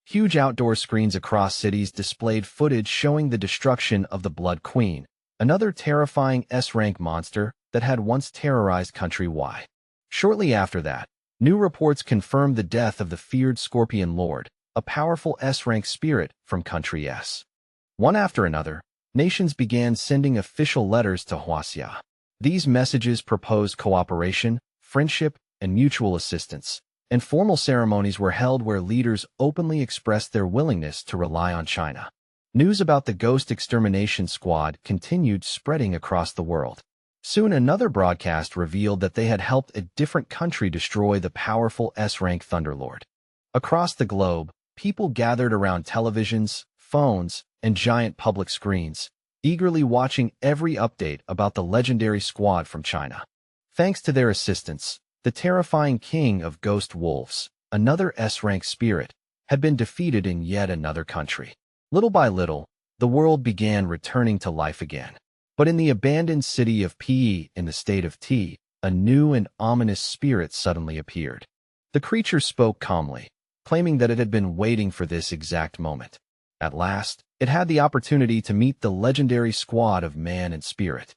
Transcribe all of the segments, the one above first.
Huge outdoor screens across cities displayed footage showing the destruction of the Blood Queen, another terrifying S-rank monster that had once terrorized countrywide. Shortly after that, new reports confirmed the death of the feared Scorpion Lord, a powerful S-rank spirit from Country S. One after another, nations began sending official letters to Hwasia. These messages proposed cooperation, friendship, and mutual assistance, and formal ceremonies were held where leaders openly expressed their willingness to rely on China. News about the Ghost Extermination Squad continued spreading across the world. Soon another broadcast revealed that they had helped a different country destroy the powerful S-rank Thunderlord. Across the globe, people gathered around televisions, phones, and giant public screens, eagerly watching every update about the legendary squad from China. Thanks to their assistance, the terrifying king of ghost wolves, another S-rank spirit, had been defeated in yet another country. Little by little, the world began returning to life again. But in the abandoned city of Pe in the state of T, a new and ominous spirit suddenly appeared. The creature spoke calmly, claiming that it had been waiting for this exact moment. At last, it had the opportunity to meet the legendary squad of man and spirit.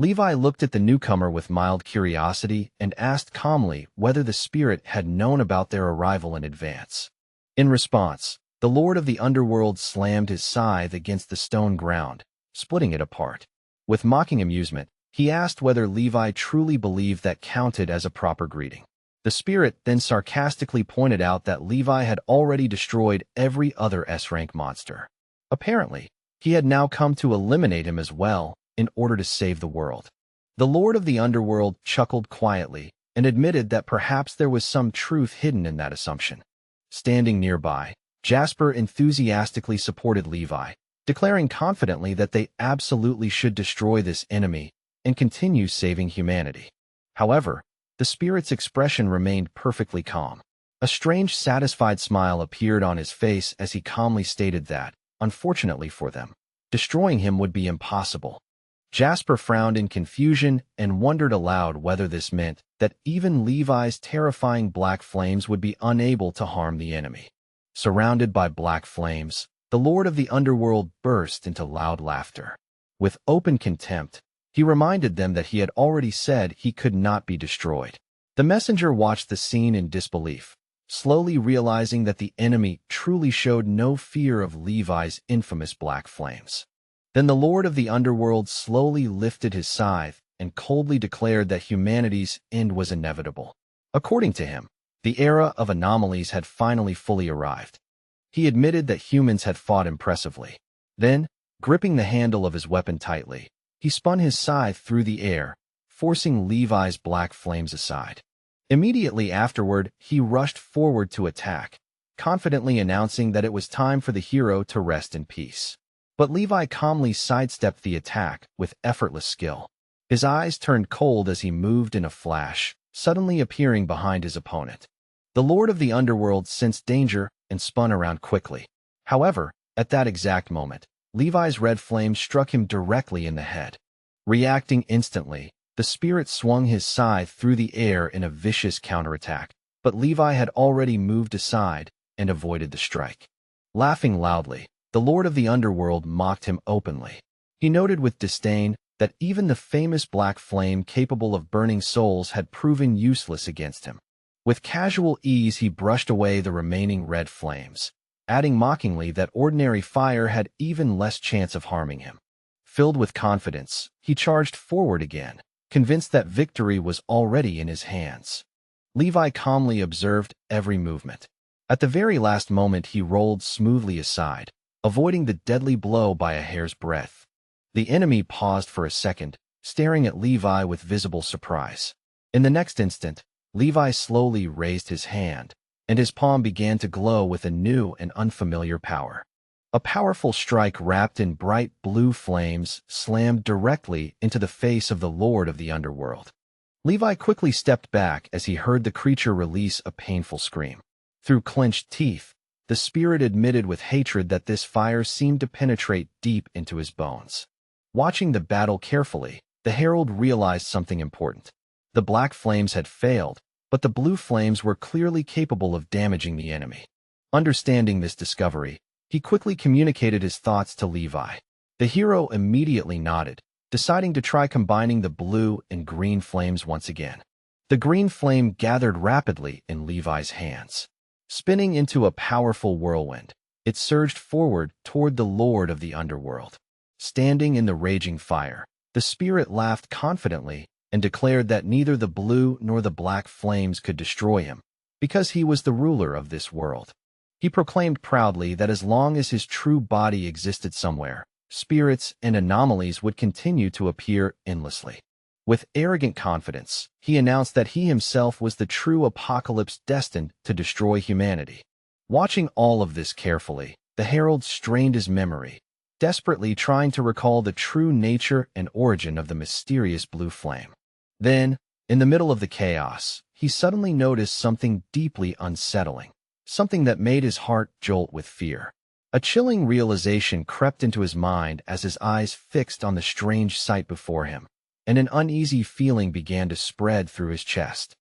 Levi looked at the newcomer with mild curiosity and asked calmly whether the spirit had known about their arrival in advance. In response, the Lord of the Underworld slammed his scythe against the stone ground, splitting it apart. With mocking amusement, he asked whether Levi truly believed that counted as a proper greeting. The spirit then sarcastically pointed out that Levi had already destroyed every other S-rank monster. Apparently, he had now come to eliminate him as well in order to save the world. The Lord of the Underworld chuckled quietly and admitted that perhaps there was some truth hidden in that assumption. Standing nearby, Jasper enthusiastically supported Levi, declaring confidently that they absolutely should destroy this enemy and continue saving humanity. However, the spirit's expression remained perfectly calm. A strange, satisfied smile appeared on his face as he calmly stated that, unfortunately for them, destroying him would be impossible. Jasper frowned in confusion and wondered aloud whether this meant that even Levi's terrifying black flames would be unable to harm the enemy. Surrounded by black flames, the Lord of the Underworld burst into loud laughter. With open contempt, he reminded them that he had already said he could not be destroyed. The messenger watched the scene in disbelief, slowly realizing that the enemy truly showed no fear of Levi's infamous black flames. Then the Lord of the Underworld slowly lifted his scythe and coldly declared that humanity's end was inevitable. According to him, the era of anomalies had finally fully arrived. He admitted that humans had fought impressively. Then, gripping the handle of his weapon tightly, he spun his scythe through the air, forcing Levi's black flames aside. Immediately afterward, he rushed forward to attack, confidently announcing that it was time for the hero to rest in peace. But Levi calmly sidestepped the attack with effortless skill. His eyes turned cold as he moved in a flash, suddenly appearing behind his opponent. The Lord of the Underworld sensed danger and spun around quickly. However, at that exact moment, Levi's red flame struck him directly in the head. Reacting instantly, the spirit swung his scythe through the air in a vicious counterattack, but Levi had already moved aside and avoided the strike. Laughing loudly, the Lord of the Underworld mocked him openly. He noted with disdain that even the famous black flame capable of burning souls had proven useless against him. With casual ease, he brushed away the remaining red flames, adding mockingly that ordinary fire had even less chance of harming him. Filled with confidence, he charged forward again, convinced that victory was already in his hands. Levi calmly observed every movement. At the very last moment, he rolled smoothly aside, avoiding the deadly blow by a hair's breadth. The enemy paused for a second, staring at Levi with visible surprise. In the next instant, Levi slowly raised his hand, and his palm began to glow with a new and unfamiliar power. A powerful strike wrapped in bright blue flames slammed directly into the face of the Lord of the Underworld. Levi quickly stepped back as he heard the creature release a painful scream. Through clenched teeth, the spirit admitted with hatred that this fire seemed to penetrate deep into his bones. Watching the battle carefully, the herald realized something important. The black flames had failed, but the blue flames were clearly capable of damaging the enemy. Understanding this discovery, he quickly communicated his thoughts to Levi. The hero immediately nodded, deciding to try combining the blue and green flames once again. The green flame gathered rapidly in Levi's hands. Spinning into a powerful whirlwind, it surged forward toward the Lord of the Underworld. Standing in the raging fire, the spirit laughed confidently and declared that neither the blue nor the black flames could destroy him, because he was the ruler of this world. He proclaimed proudly that as long as his true body existed somewhere, spirits and anomalies would continue to appear endlessly. With arrogant confidence, he announced that he himself was the true apocalypse destined to destroy humanity. Watching all of this carefully, the herald strained his memory, desperately trying to recall the true nature and origin of the mysterious blue flame. Then, in the middle of the chaos, he suddenly noticed something deeply unsettling, something that made his heart jolt with fear. A chilling realization crept into his mind as his eyes fixed on the strange sight before him, and an uneasy feeling began to spread through his chest.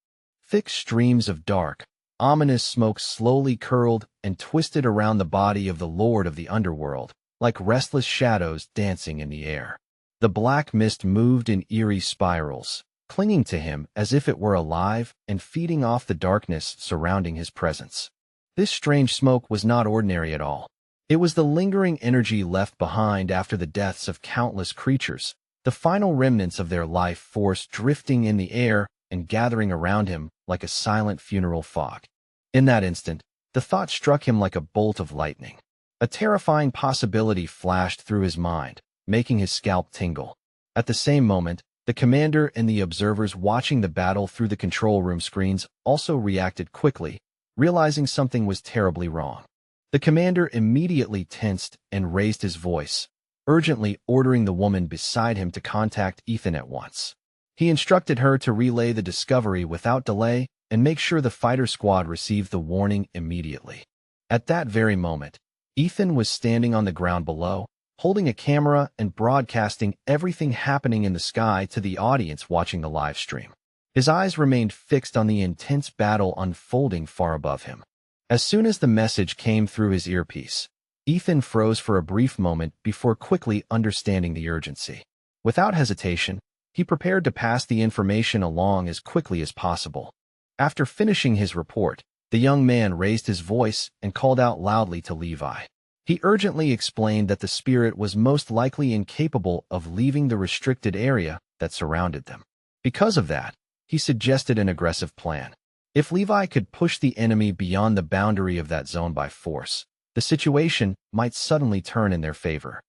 Thick streams of dark, ominous smoke slowly curled and twisted around the body of the Lord of the Underworld, like restless shadows dancing in the air. The black mist moved in eerie spirals, clinging to him as if it were alive and feeding off the darkness surrounding his presence. This strange smoke was not ordinary at all. It was the lingering energy left behind after the deaths of countless creatures, the final remnants of their life force drifting in the air and gathering around him like a silent funeral fog. In that instant, the thought struck him like a bolt of lightning. A terrifying possibility flashed through his mind, making his scalp tingle. At the same moment, the commander and the observers watching the battle through the control room screens also reacted quickly, realizing something was terribly wrong. The commander immediately tensed and raised his voice, urgently ordering the woman beside him to contact Ethan at once. He instructed her to relay the discovery without delay and make sure the fighter squad received the warning immediately. At that very moment, Ethan was standing on the ground below, holding a camera and broadcasting everything happening in the sky to the audience watching the live stream. His eyes remained fixed on the intense battle unfolding far above him. As soon as the message came through his earpiece, Ethan froze for a brief moment before quickly understanding the urgency. Without hesitation, he prepared to pass the information along as quickly as possible. After finishing his report, the young man raised his voice and called out loudly to Levi. He urgently explained that the spirit was most likely incapable of leaving the restricted area that surrounded them. Because of that, he suggested an aggressive plan. If Levi could push the enemy beyond the boundary of that zone by force, the situation might suddenly turn in their favor.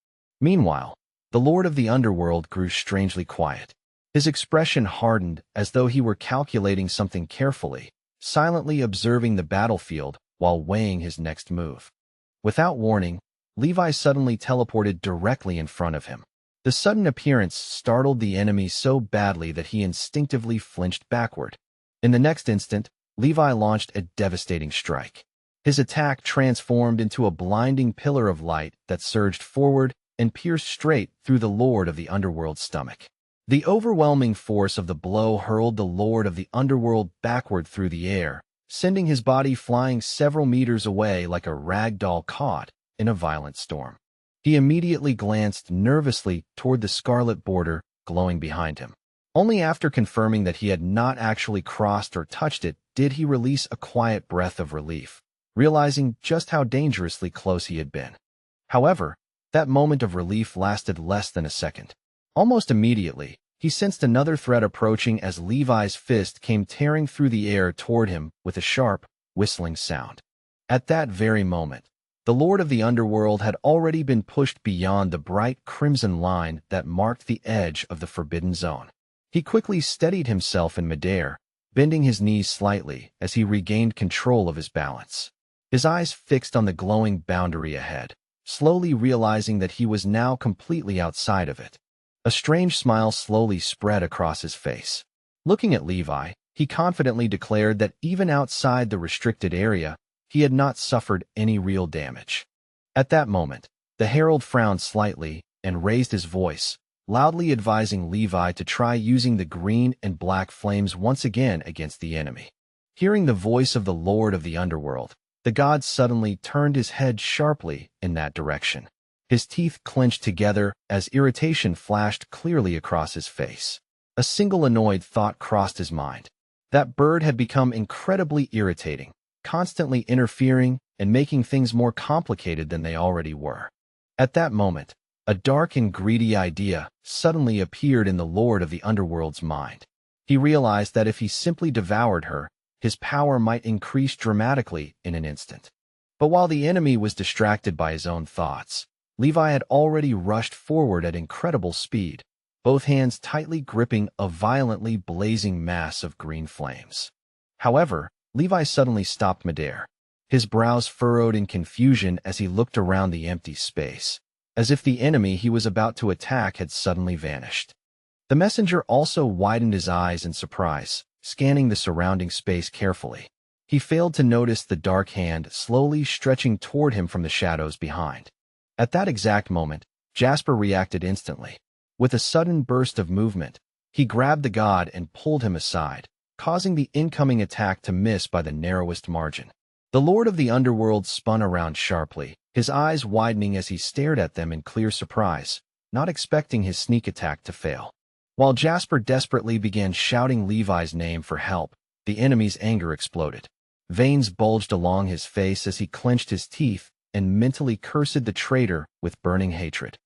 Meanwhile, the Lord of the Underworld grew strangely quiet. His expression hardened as though he were calculating something carefully, silently observing the battlefield while weighing his next move. Without warning, Levi suddenly teleported directly in front of him. The sudden appearance startled the enemy so badly that he instinctively flinched backward. In the next instant, Levi launched a devastating strike. His attack transformed into a blinding pillar of light that surged forward and pierced straight through the Lord of the Underworld's stomach. The overwhelming force of the blow hurled the Lord of the Underworld backward through the air, sending his body flying several meters away like a rag doll caught in a violent storm. He immediately glanced nervously toward the scarlet border glowing behind him. Only after confirming that he had not actually crossed or touched it did he release a quiet breath of relief, realizing just how dangerously close he had been. However, that moment of relief lasted less than a second. Almost immediately, he sensed another threat approaching as Levi's fist came tearing through the air toward him with a sharp, whistling sound. At that very moment, the Lord of the Underworld had already been pushed beyond the bright crimson line that marked the edge of the forbidden zone. He quickly steadied himself in midair, bending his knees slightly as he regained control of his balance. His eyes fixed on the glowing boundary ahead, slowly realizing that he was now completely outside of it. A strange smile slowly spread across his face. Looking at Levi, he confidently declared that even outside the restricted area, he had not suffered any real damage. At that moment, the herald frowned slightly and raised his voice, loudly advising Levi to try using the green and black flames once again against the enemy. Hearing the voice of the Lord of the Underworld, The god suddenly turned his head sharply in that direction. His teeth clenched together as irritation flashed clearly across his face. A single annoyed thought crossed his mind. That bird had become incredibly irritating, constantly interfering and making things more complicated than they already were. At that moment, a dark and greedy idea suddenly appeared in the Lord of the Underworld's mind. He realized that if he simply devoured her, his power might increase dramatically in an instant. But while the enemy was distracted by his own thoughts, Levi had already rushed forward at incredible speed, both hands tightly gripping a violently blazing mass of green flames. However, Levi suddenly stopped midair. His brows furrowed in confusion as he looked around the empty space, as if the enemy he was about to attack had suddenly vanished. The messenger also widened his eyes in surprise, scanning the surrounding space carefully. He failed to notice the dark hand slowly stretching toward him from the shadows behind. At that exact moment, Jasper reacted instantly. With a sudden burst of movement, he grabbed the god and pulled him aside, causing the incoming attack to miss by the narrowest margin. The Lord of the Underworld spun around sharply, his eyes widening as he stared at them in clear surprise, not expecting his sneak attack to fail. While Jasper desperately began shouting Levi's name for help, the enemy's anger exploded. Veins bulged along his face as he clenched his teeth and mentally cursed the traitor with burning hatred.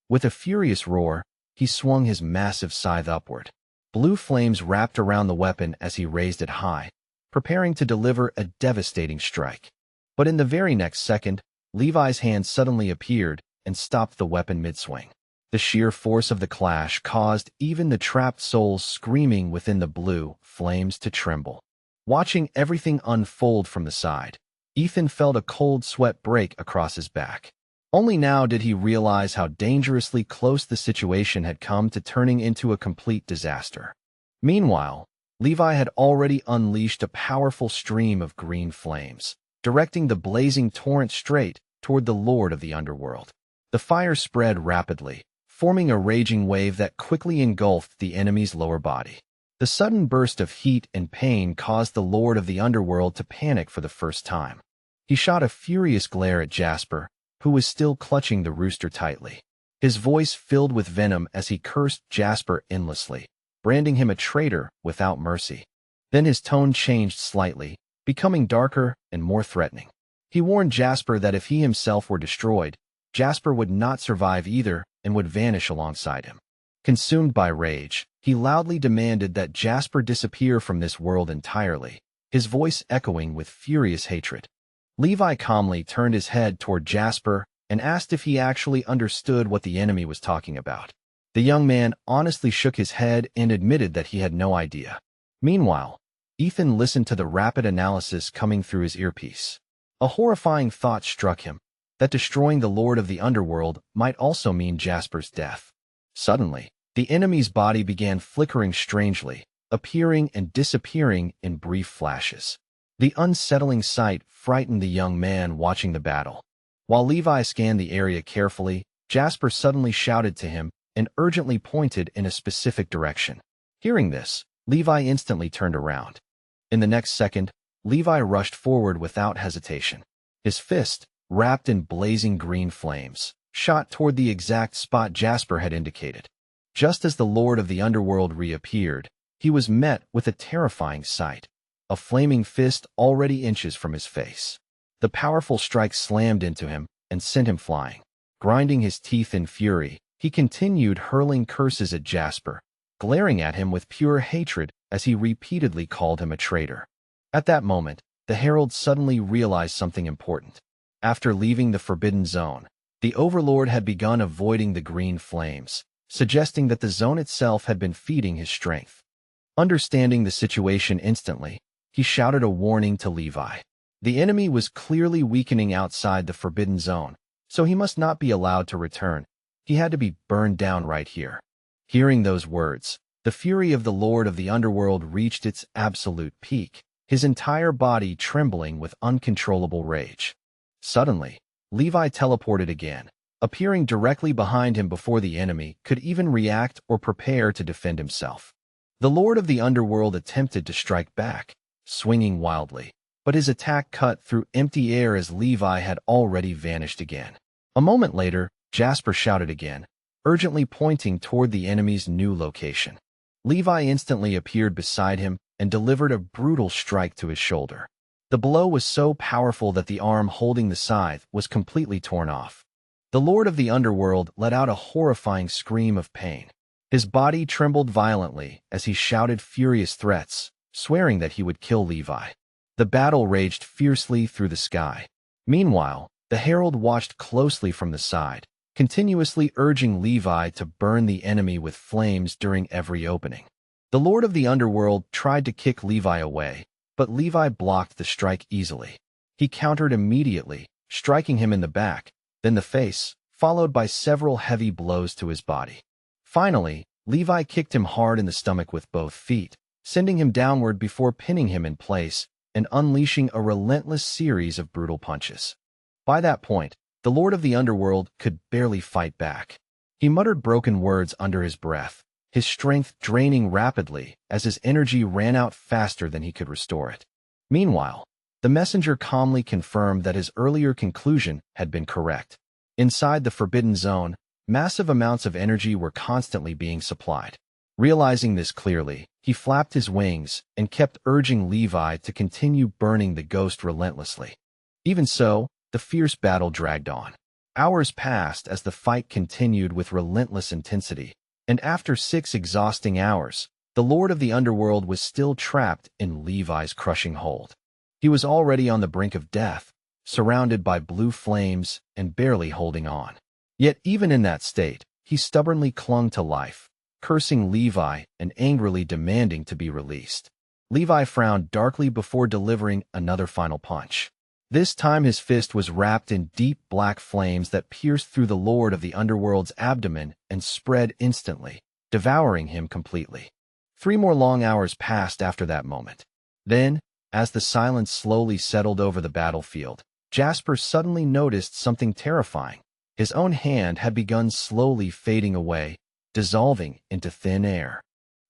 With a furious roar, he swung his massive scythe upward. Blue flames wrapped around the weapon as he raised it high, preparing to deliver a devastating strike. But in the very next second, Levi's hand suddenly appeared and stopped the weapon mid-swing. The sheer force of the clash caused even the trapped souls screaming within the blue flames to tremble. Watching everything unfold from the side, Ethan felt a cold sweat break across his back. Only now did he realize how dangerously close the situation had come to turning into a complete disaster. Meanwhile, Levi had already unleashed a powerful stream of green flames, directing the blazing torrent straight toward the Lord of the Underworld. The fire spread rapidly, forming a raging wave that quickly engulfed the enemy's lower body. The sudden burst of heat and pain caused the Lord of the Underworld to panic for the first time. He shot a furious glare at Jasper, who was still clutching the rooster tightly. His voice filled with venom as he cursed Jasper endlessly, branding him a traitor without mercy. Then his tone changed slightly, becoming darker and more threatening. He warned Jasper that if he himself were destroyed, Jasper would not survive either and would vanish alongside him. Consumed by rage, he loudly demanded that Jasper disappear from this world entirely, his voice echoing with furious hatred. Levi calmly turned his head toward Jasper and asked if he actually understood what the enemy was talking about. The young man honestly shook his head and admitted that he had no idea. Meanwhile, Ethan listened to the rapid analysis coming through his earpiece. A horrifying thought struck him, that destroying the Lord of the Underworld might also mean Jasper's death. Suddenly, the enemy's body began flickering strangely, appearing and disappearing in brief flashes. The unsettling sight frightened the young man watching the battle. While Levi scanned the area carefully, Jasper suddenly shouted to him and urgently pointed in a specific direction. Hearing this, Levi instantly turned around. In the next second, Levi rushed forward without hesitation. His fist, wrapped in blazing green flames, shot toward the exact spot Jasper had indicated. Just as the Lord of the Underworld reappeared, he was met with a terrifying sight. A flaming fist already inches from his face. The powerful strike slammed into him and sent him flying. Grinding his teeth in fury, he continued hurling curses at Jasper, glaring at him with pure hatred as he repeatedly called him a traitor. At that moment, the herald suddenly realized something important. After leaving the Forbidden Zone, the Overlord had begun avoiding the green flames, suggesting that the zone itself had been feeding his strength. Understanding the situation instantly, he shouted a warning to Levi. The enemy was clearly weakening outside the Forbidden Zone, so he must not be allowed to return. He had to be burned down right here. Hearing those words, the fury of the Lord of the Underworld reached its absolute peak, his entire body trembling with uncontrollable rage. Suddenly, Levi teleported again, appearing directly behind him before the enemy could even react or prepare to defend himself. The Lord of the Underworld attempted to strike back, swinging wildly, but his attack cut through empty air as Levi had already vanished again. A moment later, Jasper shouted again, urgently pointing toward the enemy's new location. Levi instantly appeared beside him and delivered a brutal strike to his shoulder. The blow was so powerful that the arm holding the scythe was completely torn off. The Lord of the Underworld let out a horrifying scream of pain. His body trembled violently as he shouted furious threats, swearing that he would kill Levi. The battle raged fiercely through the sky. Meanwhile, the herald watched closely from the side, continuously urging Levi to burn the enemy with flames during every opening. The Lord of the Underworld tried to kick Levi away, but Levi blocked the strike easily. He countered immediately, striking him in the back, then the face, followed by several heavy blows to his body. Finally, Levi kicked him hard in the stomach with both feet, sending him downward before pinning him in place and unleashing a relentless series of brutal punches. By that point, the Lord of the Underworld could barely fight back. He muttered broken words under his breath, his strength draining rapidly as his energy ran out faster than he could restore it. Meanwhile, the messenger calmly confirmed that his earlier conclusion had been correct. Inside the Forbidden Zone, massive amounts of energy were constantly being supplied. Realizing this clearly, he flapped his wings and kept urging Levi to continue burning the ghost relentlessly. Even so, the fierce battle dragged on. Hours passed as the fight continued with relentless intensity, and after 6 exhausting hours, the Lord of the Underworld was still trapped in Levi's crushing hold. He was already on the brink of death, surrounded by blue flames and barely holding on. Yet even in that state, he stubbornly clung to life, cursing Levi and angrily demanding to be released. Levi frowned darkly before delivering another final punch. This time his fist was wrapped in deep black flames that pierced through the Lord of the Underworld's abdomen and spread instantly, devouring him completely. 3 more long hours passed after that moment. Then, as the silence slowly settled over the battlefield, Jasper suddenly noticed something terrifying. His own hand had begun slowly fading away, dissolving into thin air.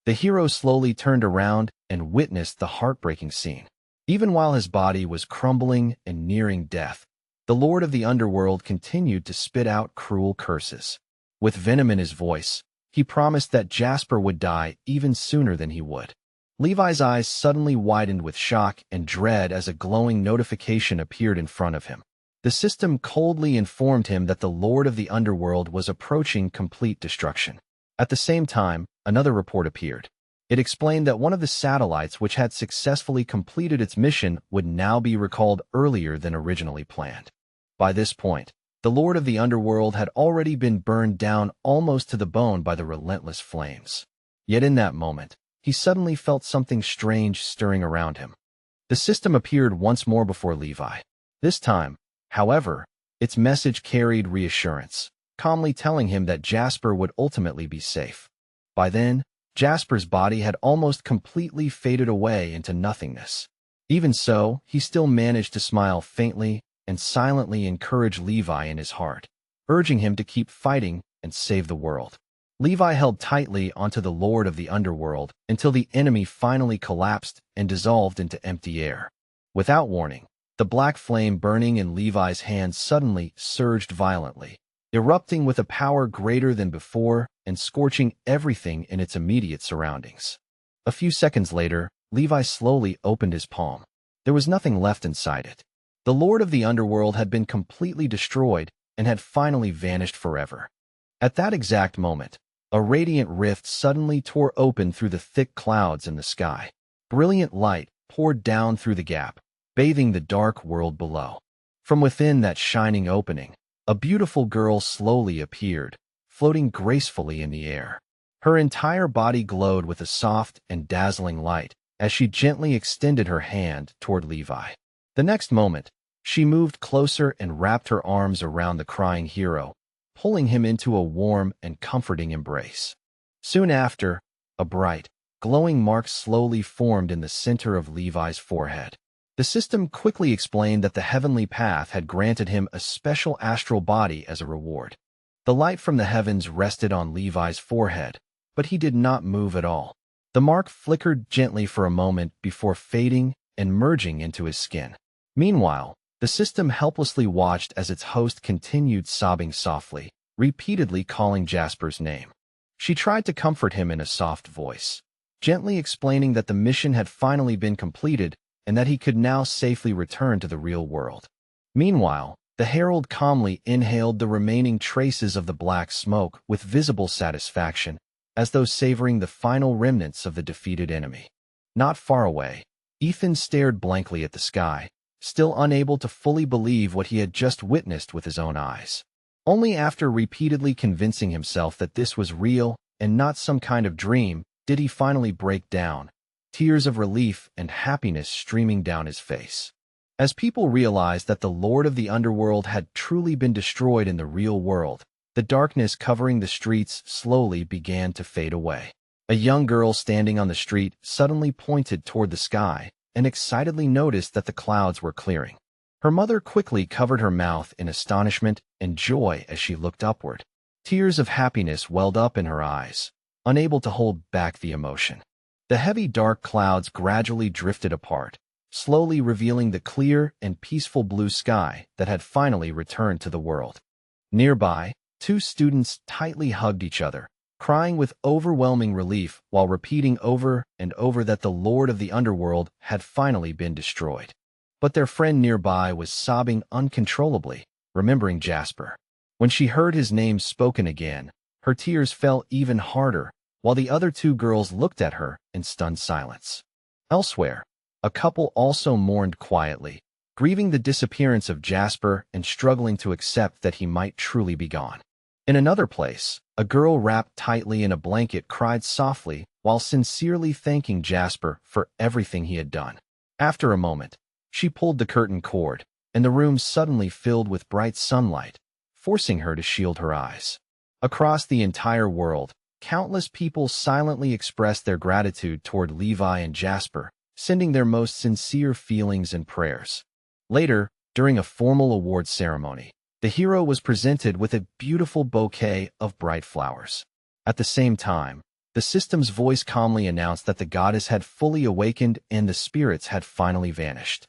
The hero slowly turned around and witnessed the heartbreaking scene. Even while his body was crumbling and nearing death, the Lord of the Underworld continued to spit out cruel curses. With venom in his voice, he promised that Jasper would die even sooner than he would. Levi's eyes suddenly widened with shock and dread as a glowing notification appeared in front of him. The system coldly informed him that the Lord of the Underworld was approaching complete destruction. At the same time, another report appeared. It explained that one of the satellites which had successfully completed its mission would now be recalled earlier than originally planned. By this point, the Lord of the Underworld had already been burned down almost to the bone by the relentless flames. Yet in that moment, he suddenly felt something strange stirring around him. The system appeared once more before Levi. This time, however, its message carried reassurance, calmly telling him that Jasper would ultimately be safe. By then, Jasper's body had almost completely faded away into nothingness. Even so, he still managed to smile faintly and silently encourage Levi in his heart, urging him to keep fighting and save the world. Levi held tightly onto the Lord of the Underworld until the enemy finally collapsed and dissolved into empty air. Without warning, the black flame burning in Levi's hand suddenly surged violently, erupting with a power greater than before and scorching everything in its immediate surroundings. A few seconds later, Levi slowly opened his palm. There was nothing left inside it. The Lord of the Underworld had been completely destroyed and had finally vanished forever. At that exact moment, a radiant rift suddenly tore open through the thick clouds in the sky. Brilliant light poured down through the gap, bathing the dark world below. From within that shining opening, a beautiful girl slowly appeared, floating gracefully in the air. Her entire body glowed with a soft and dazzling light as she gently extended her hand toward Levi. The next moment, she moved closer and wrapped her arms around the crying hero, pulling him into a warm and comforting embrace. Soon after, a bright, glowing mark slowly formed in the center of Levi's forehead. The system quickly explained that the heavenly path had granted him a special astral body as a reward. The light from the heavens rested on Levi's forehead, but he did not move at all. The mark flickered gently for a moment before fading and merging into his skin. Meanwhile, the system helplessly watched as its host continued sobbing softly, repeatedly calling Jasper's name. She tried to comfort him in a soft voice, gently explaining that the mission had finally been completed and that he could now safely return to the real world. Meanwhile, the herald calmly inhaled the remaining traces of the black smoke with visible satisfaction, as though savoring the final remnants of the defeated enemy. Not far away, Ethan stared blankly at the sky, still unable to fully believe what he had just witnessed with his own eyes. Only after repeatedly convincing himself that this was real and not some kind of dream did he finally break down, tears of relief and happiness streaming down his face. As people realized that the Lord of the Underworld had truly been destroyed in the real world, the darkness covering the streets slowly began to fade away. A young girl standing on the street suddenly pointed toward the sky and excitedly noticed that the clouds were clearing. Her mother quickly covered her mouth in astonishment and joy as she looked upward. Tears of happiness welled up in her eyes, unable to hold back the emotion. The heavy dark clouds gradually drifted apart, slowly revealing the clear and peaceful blue sky that had finally returned to the world. Nearby, two students tightly hugged each other, crying with overwhelming relief while repeating over and over that the Lord of the Underworld had finally been destroyed. But their friend nearby was sobbing uncontrollably, remembering Jasper. When she heard his name spoken again, her tears fell even harder, while the other two girls looked at her in stunned silence. Elsewhere, a couple also mourned quietly, grieving the disappearance of Jasper and struggling to accept that he might truly be gone. In another place, a girl wrapped tightly in a blanket cried softly while sincerely thanking Jasper for everything he had done. After a moment, she pulled the curtain cord, and the room suddenly filled with bright sunlight, forcing her to shield her eyes. Across the entire world, countless people silently expressed their gratitude toward Levi and Jasper, sending their most sincere feelings and prayers. Later, during a formal award ceremony, the hero was presented with a beautiful bouquet of bright flowers. At the same time, the system's voice calmly announced that the goddess had fully awakened and the spirits had finally vanished.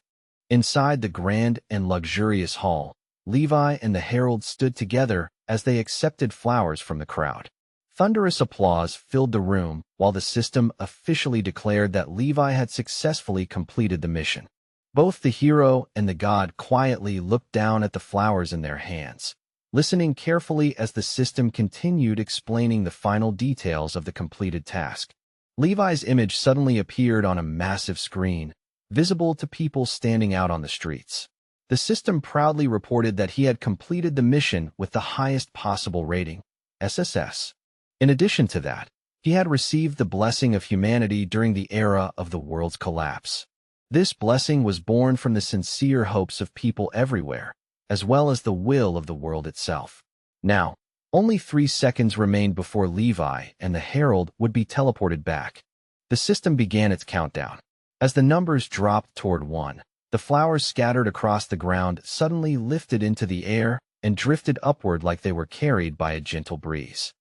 Inside the grand and luxurious hall, Levi and the herald stood together as they accepted flowers from the crowd. Thunderous applause filled the room while the system officially declared that Levi had successfully completed the mission. Both the hero and the god quietly looked down at the flowers in their hands, listening carefully as the system continued explaining the final details of the completed task. Levi's image suddenly appeared on a massive screen, visible to people standing out on the streets. The system proudly reported that he had completed the mission with the highest possible rating, SSS. In addition to that, he had received the blessing of humanity during the era of the world's collapse. This blessing was born from the sincere hopes of people everywhere, as well as the will of the world itself. Now, only 3 seconds remained before Levi and the herald would be teleported back. The system began its countdown. As the numbers dropped toward 1, the flowers scattered across the ground suddenly lifted into the air and drifted upward like they were carried by a gentle breeze.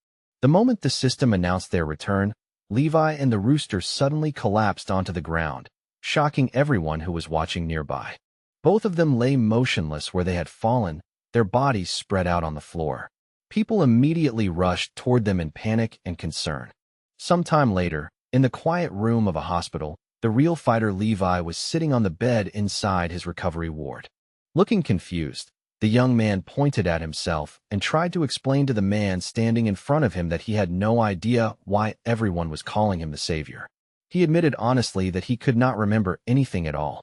The moment the system announced their return, Levi and the rooster suddenly collapsed onto the ground, shocking everyone who was watching nearby. Both of them lay motionless where they had fallen, their bodies spread out on the floor. People immediately rushed toward them in panic and concern. Sometime later, in the quiet room of a hospital, the real fighter Levi was sitting on the bed inside his recovery ward. Looking confused, the young man pointed at himself and tried to explain to the man standing in front of him that he had no idea why everyone was calling him the savior. He admitted honestly that he could not remember anything at all.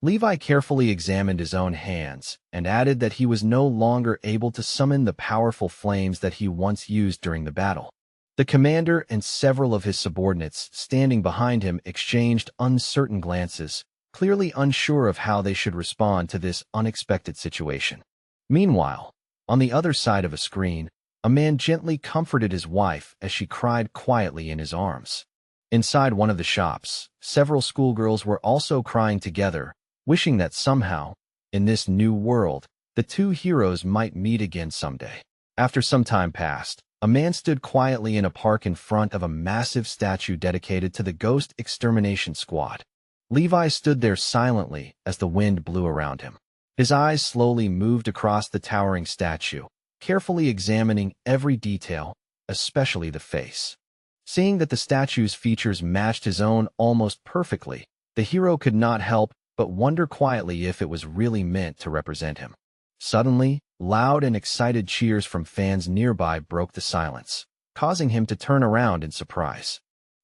Levi carefully examined his own hands and added that he was no longer able to summon the powerful flames that he once used during the battle. The commander and several of his subordinates standing behind him exchanged uncertain glances, clearly unsure of how they should respond to this unexpected situation. Meanwhile, on the other side of a screen, a man gently comforted his wife as she cried quietly in his arms. Inside one of the shops, several schoolgirls were also crying together, wishing that somehow, in this new world, the two heroes might meet again someday. After some time passed, a man stood quietly in a park in front of a massive statue dedicated to the Ghost Extermination Squad. Levi stood there silently as the wind blew around him. His eyes slowly moved across the towering statue, carefully examining every detail, especially the face. Seeing that the statue's features matched his own almost perfectly, the hero could not help but wonder quietly if it was really meant to represent him. Suddenly, loud and excited cheers from fans nearby broke the silence, causing him to turn around in surprise.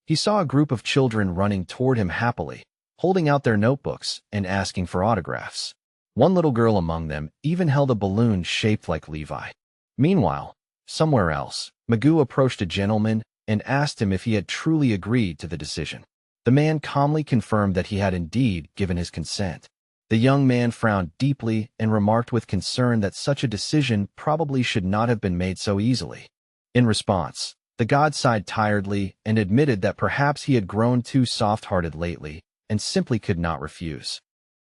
He saw a group of children running toward him happily, holding out their notebooks and asking for autographs. One little girl among them even held a balloon shaped like Levi. Meanwhile, somewhere else, Magoo approached a gentleman and asked him if he had truly agreed to the decision. The man calmly confirmed that he had indeed given his consent. The young man frowned deeply and remarked with concern that such a decision probably should not have been made so easily. In response, the god sighed tiredly and admitted that perhaps he had grown too soft-hearted lately and simply could not refuse.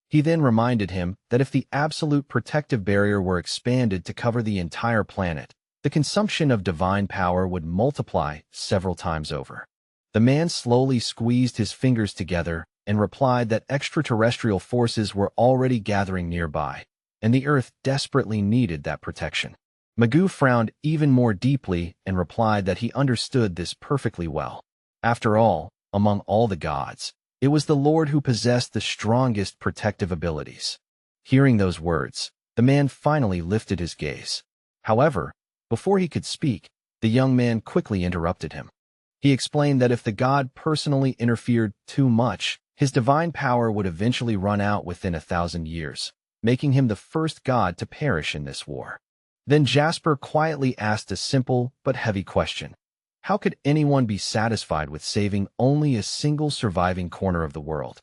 He then reminded him that if the absolute protective barrier were expanded to cover the entire planet, the consumption of divine power would multiply several times over. The man slowly squeezed his fingers together and replied that extraterrestrial forces were already gathering nearby, and the Earth desperately needed that protection. Magoo frowned even more deeply and replied that he understood this perfectly well. After all, among all the gods, it was the Lord who possessed the strongest protective abilities. Hearing those words, the man finally lifted his gaze. However, before he could speak, the young man quickly interrupted him. He explained that if the god personally interfered too much, his divine power would eventually run out within 1,000 years, making him the first god to perish in this war. Then Jasper quietly asked a simple but heavy question. How could anyone be satisfied with saving only a single surviving corner of the world?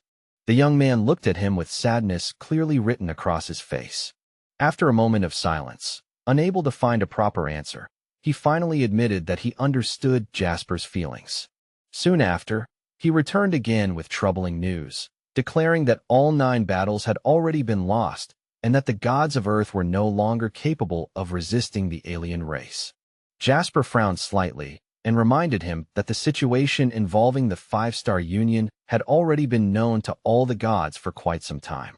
The young man looked at him with sadness clearly written across his face. After a moment of silence, unable to find a proper answer, he finally admitted that he understood Jasper's feelings. Soon after, he returned again with troubling news, declaring that all 9 battles had already been lost and that the gods of Earth were no longer capable of resisting the alien race. Jasper frowned slightly and reminded him that the situation involving the 5-star Union had already been known to all the gods for quite some time.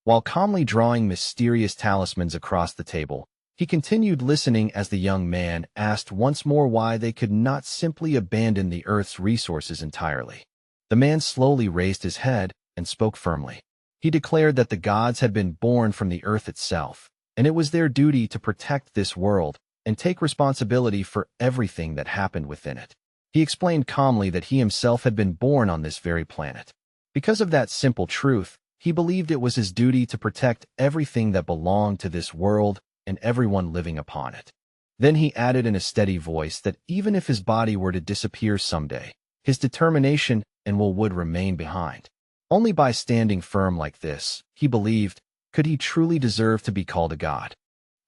While calmly drawing mysterious talismans across the table, he continued listening as the young man asked once more why they could not simply abandon the Earth's resources entirely. The man slowly raised his head and spoke firmly. He declared that the gods had been born from the Earth itself, and it was their duty to protect this world and take responsibility for everything that happened within it. He explained calmly that he himself had been born on this very planet. Because of that simple truth, he believed it was his duty to protect everything that belonged to this world and everyone living upon it. Then he added in a steady voice that even if his body were to disappear someday, his determination and will would remain behind. Only by standing firm like this, he believed, could he truly deserve to be called a god.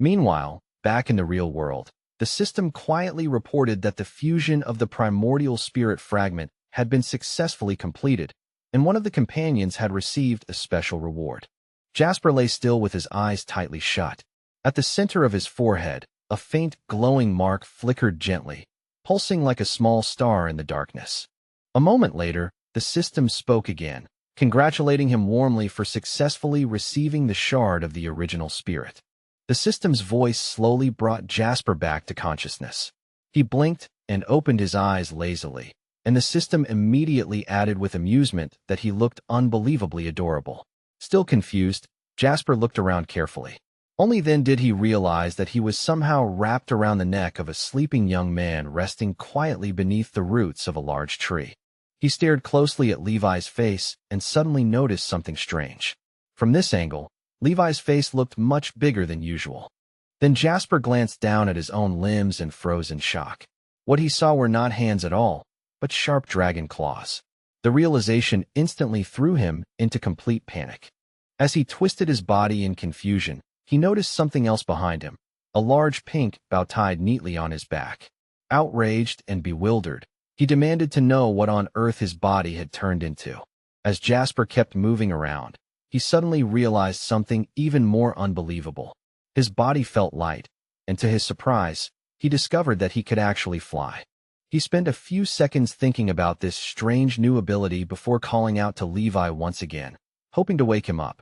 Meanwhile, back in the real world, the system quietly reported that the fusion of the primordial spirit fragment had been successfully completed, and one of the companions had received a special reward. Jasper lay still with his eyes tightly shut. At the center of his forehead, a faint glowing mark flickered gently, pulsing like a small star in the darkness. A moment later, the system spoke again, congratulating him warmly for successfully receiving the shard of the original spirit. The system's voice slowly brought Jasper back to consciousness. He blinked and opened his eyes lazily, and the system immediately added with amusement that he looked unbelievably adorable. Still confused, Jasper looked around carefully. Only then did he realize that he was somehow wrapped around the neck of a sleeping young man resting quietly beneath the roots of a large tree. He stared closely at Levi's face and suddenly noticed something strange. From this angle, Levi's face looked much bigger than usual. Then Jasper glanced down at his own limbs and froze in shock. What he saw were not hands at all, but sharp dragon claws. The realization instantly threw him into complete panic. As he twisted his body in confusion, he noticed something else behind him, a large pink bow tied neatly on his back. Outraged and bewildered, he demanded to know what on earth his body had turned into. As Jasper kept moving around, he suddenly realized something even more unbelievable. His body felt light, and to his surprise, he discovered that he could actually fly. He spent a few seconds thinking about this strange new ability before calling out to Levi once again, hoping to wake him up.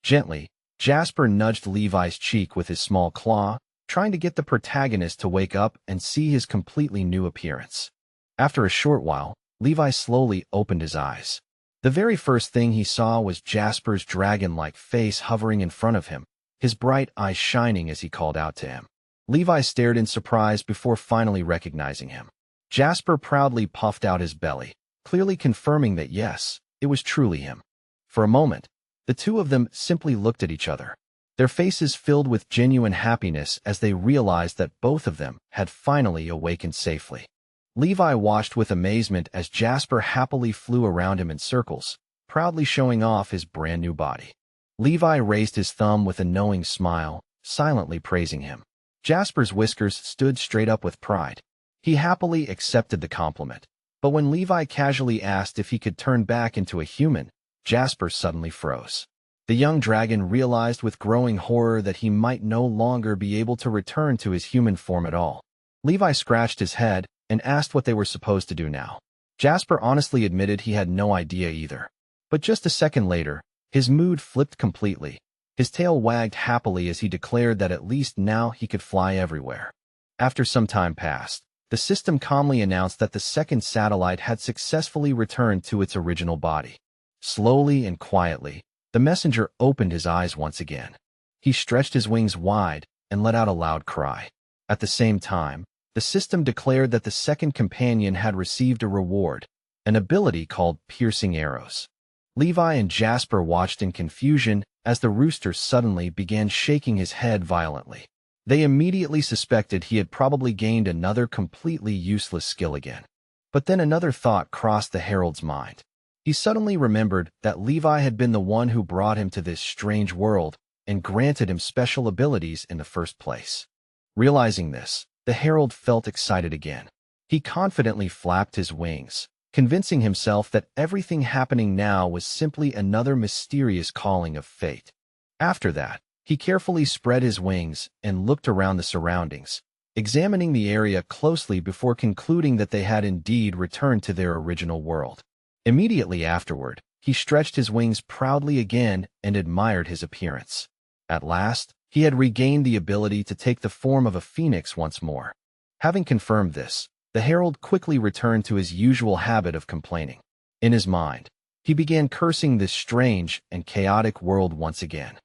Gently, Jasper nudged Levi's cheek with his small claw, trying to get the protagonist to wake up and see his completely new appearance. After a short while, Levi slowly opened his eyes. The very first thing he saw was Jasper's dragon-like face hovering in front of him, his bright eyes shining as he called out to him. Levi stared in surprise before finally recognizing him. Jasper proudly puffed out his belly, clearly confirming that yes, it was truly him. For a moment, the two of them simply looked at each other, their faces filled with genuine happiness as they realized that both of them had finally awakened safely. Levi watched with amazement as Jasper happily flew around him in circles, proudly showing off his brand new body. Levi raised his thumb with a knowing smile, silently praising him. Jasper's whiskers stood straight up with pride. He happily accepted the compliment, but when Levi casually asked if he could turn back into a human, Jasper suddenly froze. The young dragon realized with growing horror that he might no longer be able to return to his human form at all. Levi scratched his head and asked what they were supposed to do now. Jasper honestly admitted he had no idea either. But just a second later, his mood flipped completely. His tail wagged happily as he declared that at least now he could fly everywhere. After some time passed, the system calmly announced that the second satellite had successfully returned to its original body. Slowly and quietly, the messenger opened his eyes once again. He stretched his wings wide and let out a loud cry. At the same time, the system declared that the second companion had received a reward, an ability called piercing arrows. Levi and Jasper watched in confusion as the rooster suddenly began shaking his head violently. They immediately suspected he had probably gained another completely useless skill again. But then another thought crossed the herald's mind. He suddenly remembered that Levi had been the one who brought him to this strange world and granted him special abilities in the first place. Realizing this, the herald felt excited again. He confidently flapped his wings, convincing himself that everything happening now was simply another mysterious calling of fate. After that, he carefully spread his wings and looked around the surroundings, examining the area closely before concluding that they had indeed returned to their original world. Immediately afterward, he stretched his wings proudly again and admired his appearance. At last, he had regained the ability to take the form of a phoenix once more. Having confirmed this, the herald quickly returned to his usual habit of complaining. In his mind, he began cursing this strange and chaotic world once again.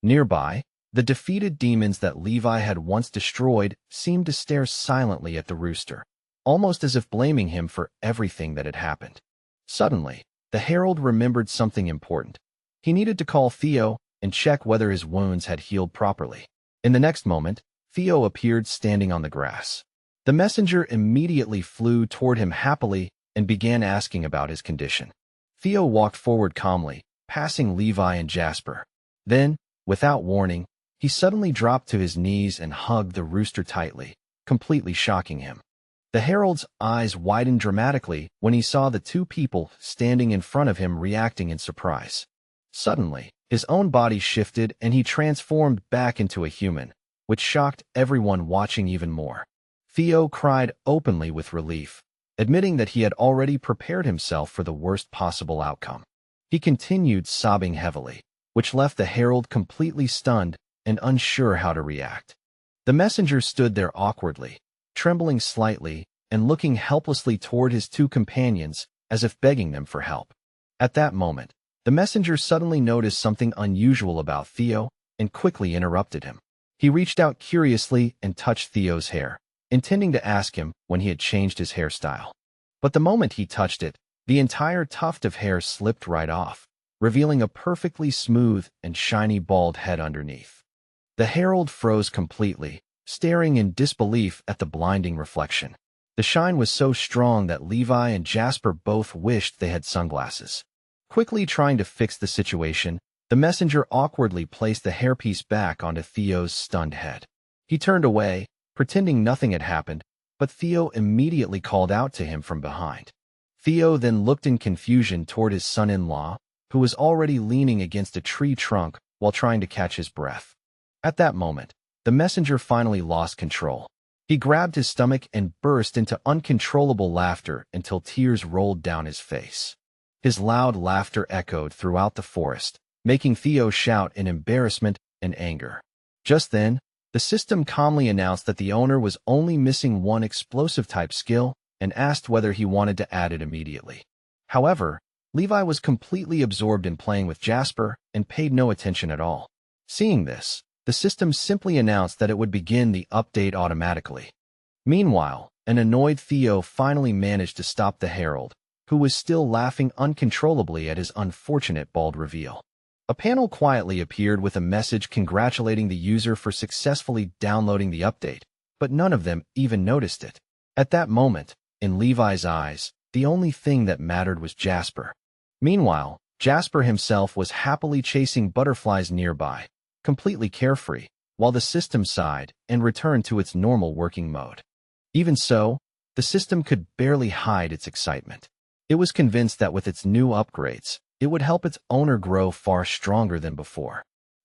Nearby, the defeated demons that Levi had once destroyed seemed to stare silently at the rooster, almost as if blaming him for everything that had happened. Suddenly, the herald remembered something important. He needed to call Theo and check whether his wounds had healed properly. In the next moment, Theo appeared standing on the grass. The messenger immediately flew toward him happily and began asking about his condition. Theo walked forward calmly, passing Levi and Jasper. Then, without warning, he suddenly dropped to his knees and hugged the rooster tightly, completely shocking him. The herald's eyes widened dramatically when he saw the two people standing in front of him reacting in surprise. Suddenly, his own body shifted and he transformed back into a human, which shocked everyone watching even more. Theo cried openly with relief, admitting that he had already prepared himself for the worst possible outcome. He continued sobbing heavily, which left the herald completely stunned and unsure how to react. The messenger stood there awkwardly, trembling slightly and looking helplessly toward his two companions as if begging them for help. At that moment, the messenger suddenly noticed something unusual about Theo and quickly interrupted him. He reached out curiously and touched Theo's hair, intending to ask him when he had changed his hairstyle. But the moment he touched it, the entire tuft of hair slipped right off, revealing a perfectly smooth and shiny bald head underneath. The herald froze completely, staring in disbelief at the blinding reflection. The shine was so strong that Levi and Jasper both wished they had sunglasses. Quickly trying to fix the situation, the messenger awkwardly placed the hairpiece back onto Theo's stunned head. He turned away, pretending nothing had happened, but Theo immediately called out to him from behind. Theo then looked in confusion toward his son-in-law, who was already leaning against a tree trunk while trying to catch his breath. At that moment, the messenger finally lost control. He grabbed his stomach and burst into uncontrollable laughter until tears rolled down his face. His loud laughter echoed throughout the forest, making Theo shout in embarrassment and anger. Just then, the system calmly announced that the owner was only missing one explosive-type skill and asked whether he wanted to add it immediately. However, Levi was completely absorbed in playing with Jasper and paid no attention at all. Seeing this, the system simply announced that it would begin the update automatically. Meanwhile, an annoyed Theo finally managed to stop the Herald, who was still laughing uncontrollably at his unfortunate bald reveal. A panel quietly appeared with a message congratulating the user for successfully downloading the update, but none of them even noticed it. At that moment, in Levi's eyes, the only thing that mattered was Jasper. Meanwhile, Jasper himself was happily chasing butterflies nearby, completely carefree, while the system sighed and returned to its normal working mode. Even so, the system could barely hide its excitement. It was convinced that with its new upgrades, it would help its owner grow far stronger than before.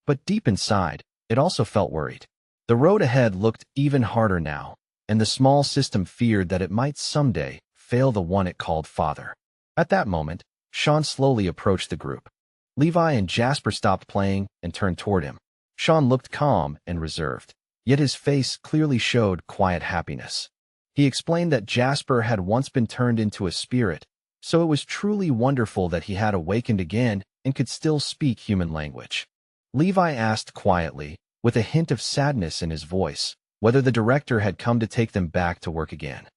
But deep inside, it also felt worried. The road ahead looked even harder now, and the small system feared that it might someday fail the one it called father. At that moment, Sean slowly approached the group. Levi and Jasper stopped playing and turned toward him. Sean looked calm and reserved, yet his face clearly showed quiet happiness. He explained that Jasper had once been turned into a spirit, so it was truly wonderful that he had awakened again and could still speak human language. Levi asked quietly, with a hint of sadness in his voice, whether the director had come to take them back to work again.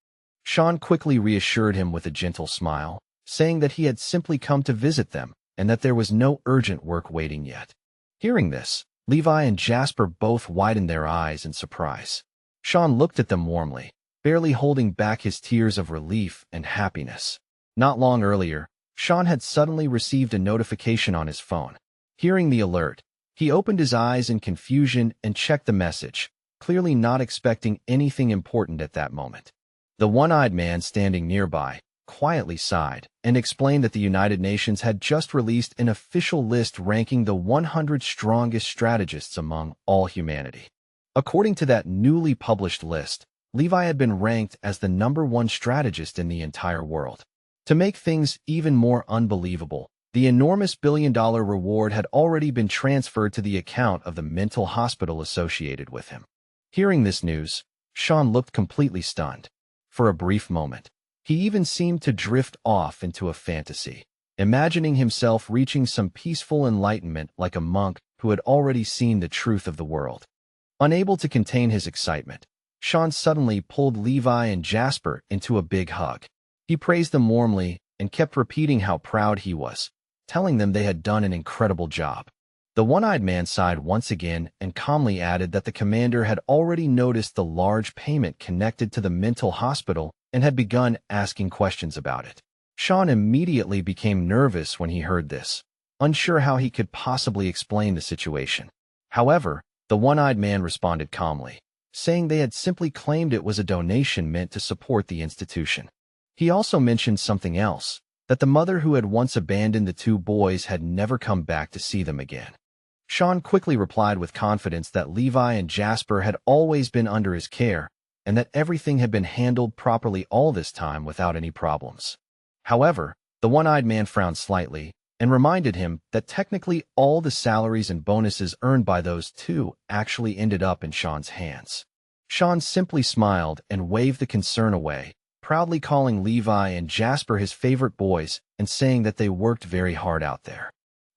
Sean quickly reassured him with a gentle smile, saying that he had simply come to visit them and that there was no urgent work waiting yet. Hearing this, Levi and Jasper both widened their eyes in surprise. Sean looked at them warmly, barely holding back his tears of relief and happiness. Not long earlier, Sean had suddenly received a notification on his phone. Hearing the alert, he opened his eyes in confusion and checked the message, clearly not expecting anything important at that moment. The one-eyed man standing nearby quietly sighed and explained that the United Nations had just released an official list ranking the 100 strongest strategists among all humanity. According to that newly published list, Levi had been ranked as the #1 strategist in the entire world. To make things even more unbelievable, the enormous billion-dollar reward had already been transferred to the account of the mental hospital associated with him. Hearing this news, Sean looked completely stunned. For a brief moment, he even seemed to drift off into a fantasy, imagining himself reaching some peaceful enlightenment like a monk who had already seen the truth of the world. Unable to contain his excitement, Sean suddenly pulled Levi and Jasper into a big hug. He praised them warmly and kept repeating how proud he was, telling them they had done an incredible job. The one-eyed man sighed once again and calmly added that the commander had already noticed the large payment connected to the mental hospital and had begun asking questions about it. Sean immediately became nervous when he heard this, unsure how he could possibly explain the situation. However, the one-eyed man responded calmly, saying they had simply claimed it was a donation meant to support the institution. He also mentioned something else, that the mother who had once abandoned the two boys had never come back to see them again. Sean quickly replied with confidence that Levi and Jasper had always been under his care and that everything had been handled properly all this time without any problems. However, the one-eyed man frowned slightly and reminded him that technically all the salaries and bonuses earned by those two actually ended up in Sean's hands. Sean simply smiled and waved the concern away, proudly calling Levi and Jasper his favorite boys and saying that they worked very hard out there.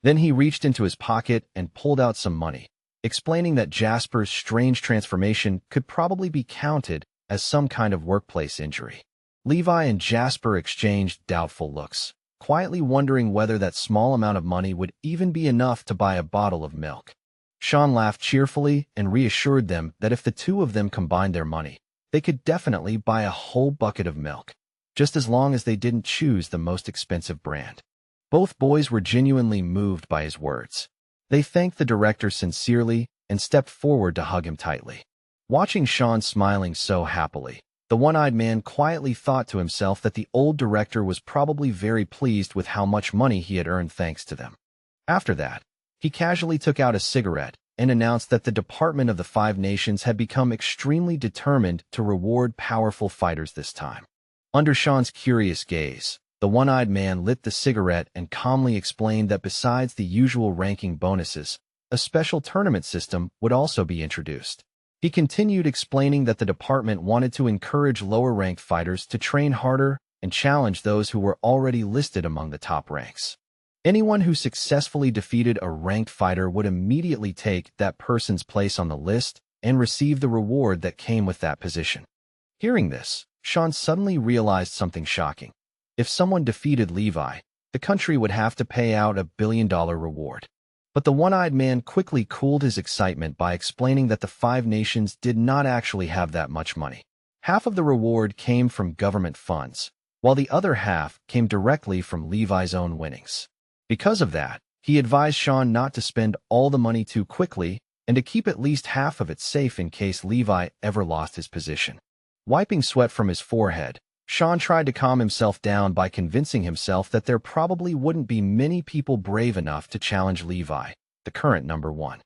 Then he reached into his pocket and pulled out some money, explaining that Jasper's strange transformation could probably be counted as some kind of workplace injury. Levi and Jasper exchanged doubtful looks, quietly wondering whether that small amount of money would even be enough to buy a bottle of milk. Sean laughed cheerfully and reassured them that if the two of them combined their money, they could definitely buy a whole bucket of milk, just as long as they didn't choose the most expensive brand. Both boys were genuinely moved by his words. They thanked the director sincerely and stepped forward to hug him tightly. Watching Sean smiling so happily, the one-eyed man quietly thought to himself that the old director was probably very pleased with how much money he had earned thanks to them. After that, he casually took out a cigarette and announced that the Department of the Five Nations had become extremely determined to reward powerful fighters this time. Under Sean's curious gaze, the one-eyed man lit the cigarette and calmly explained that besides the usual ranking bonuses, a special tournament system would also be introduced. He continued explaining that the department wanted to encourage lower-ranked fighters to train harder and challenge those who were already listed among the top ranks. Anyone who successfully defeated a ranked fighter would immediately take that person's place on the list and receive the reward that came with that position. Hearing this, Sean suddenly realized something shocking. If someone defeated Levi, the country would have to pay out $1 billion reward. But the one-eyed man quickly cooled his excitement by explaining that the Five Nations did not actually have that much money. Half of the reward came from government funds, while the other half came directly from Levi's own winnings. Because of that, he advised Sean not to spend all the money too quickly and to keep at least half of it safe in case Levi ever lost his position. Wiping sweat from his forehead, Sean tried to calm himself down by convincing himself that there probably wouldn't be many people brave enough to challenge Levi, the current number one.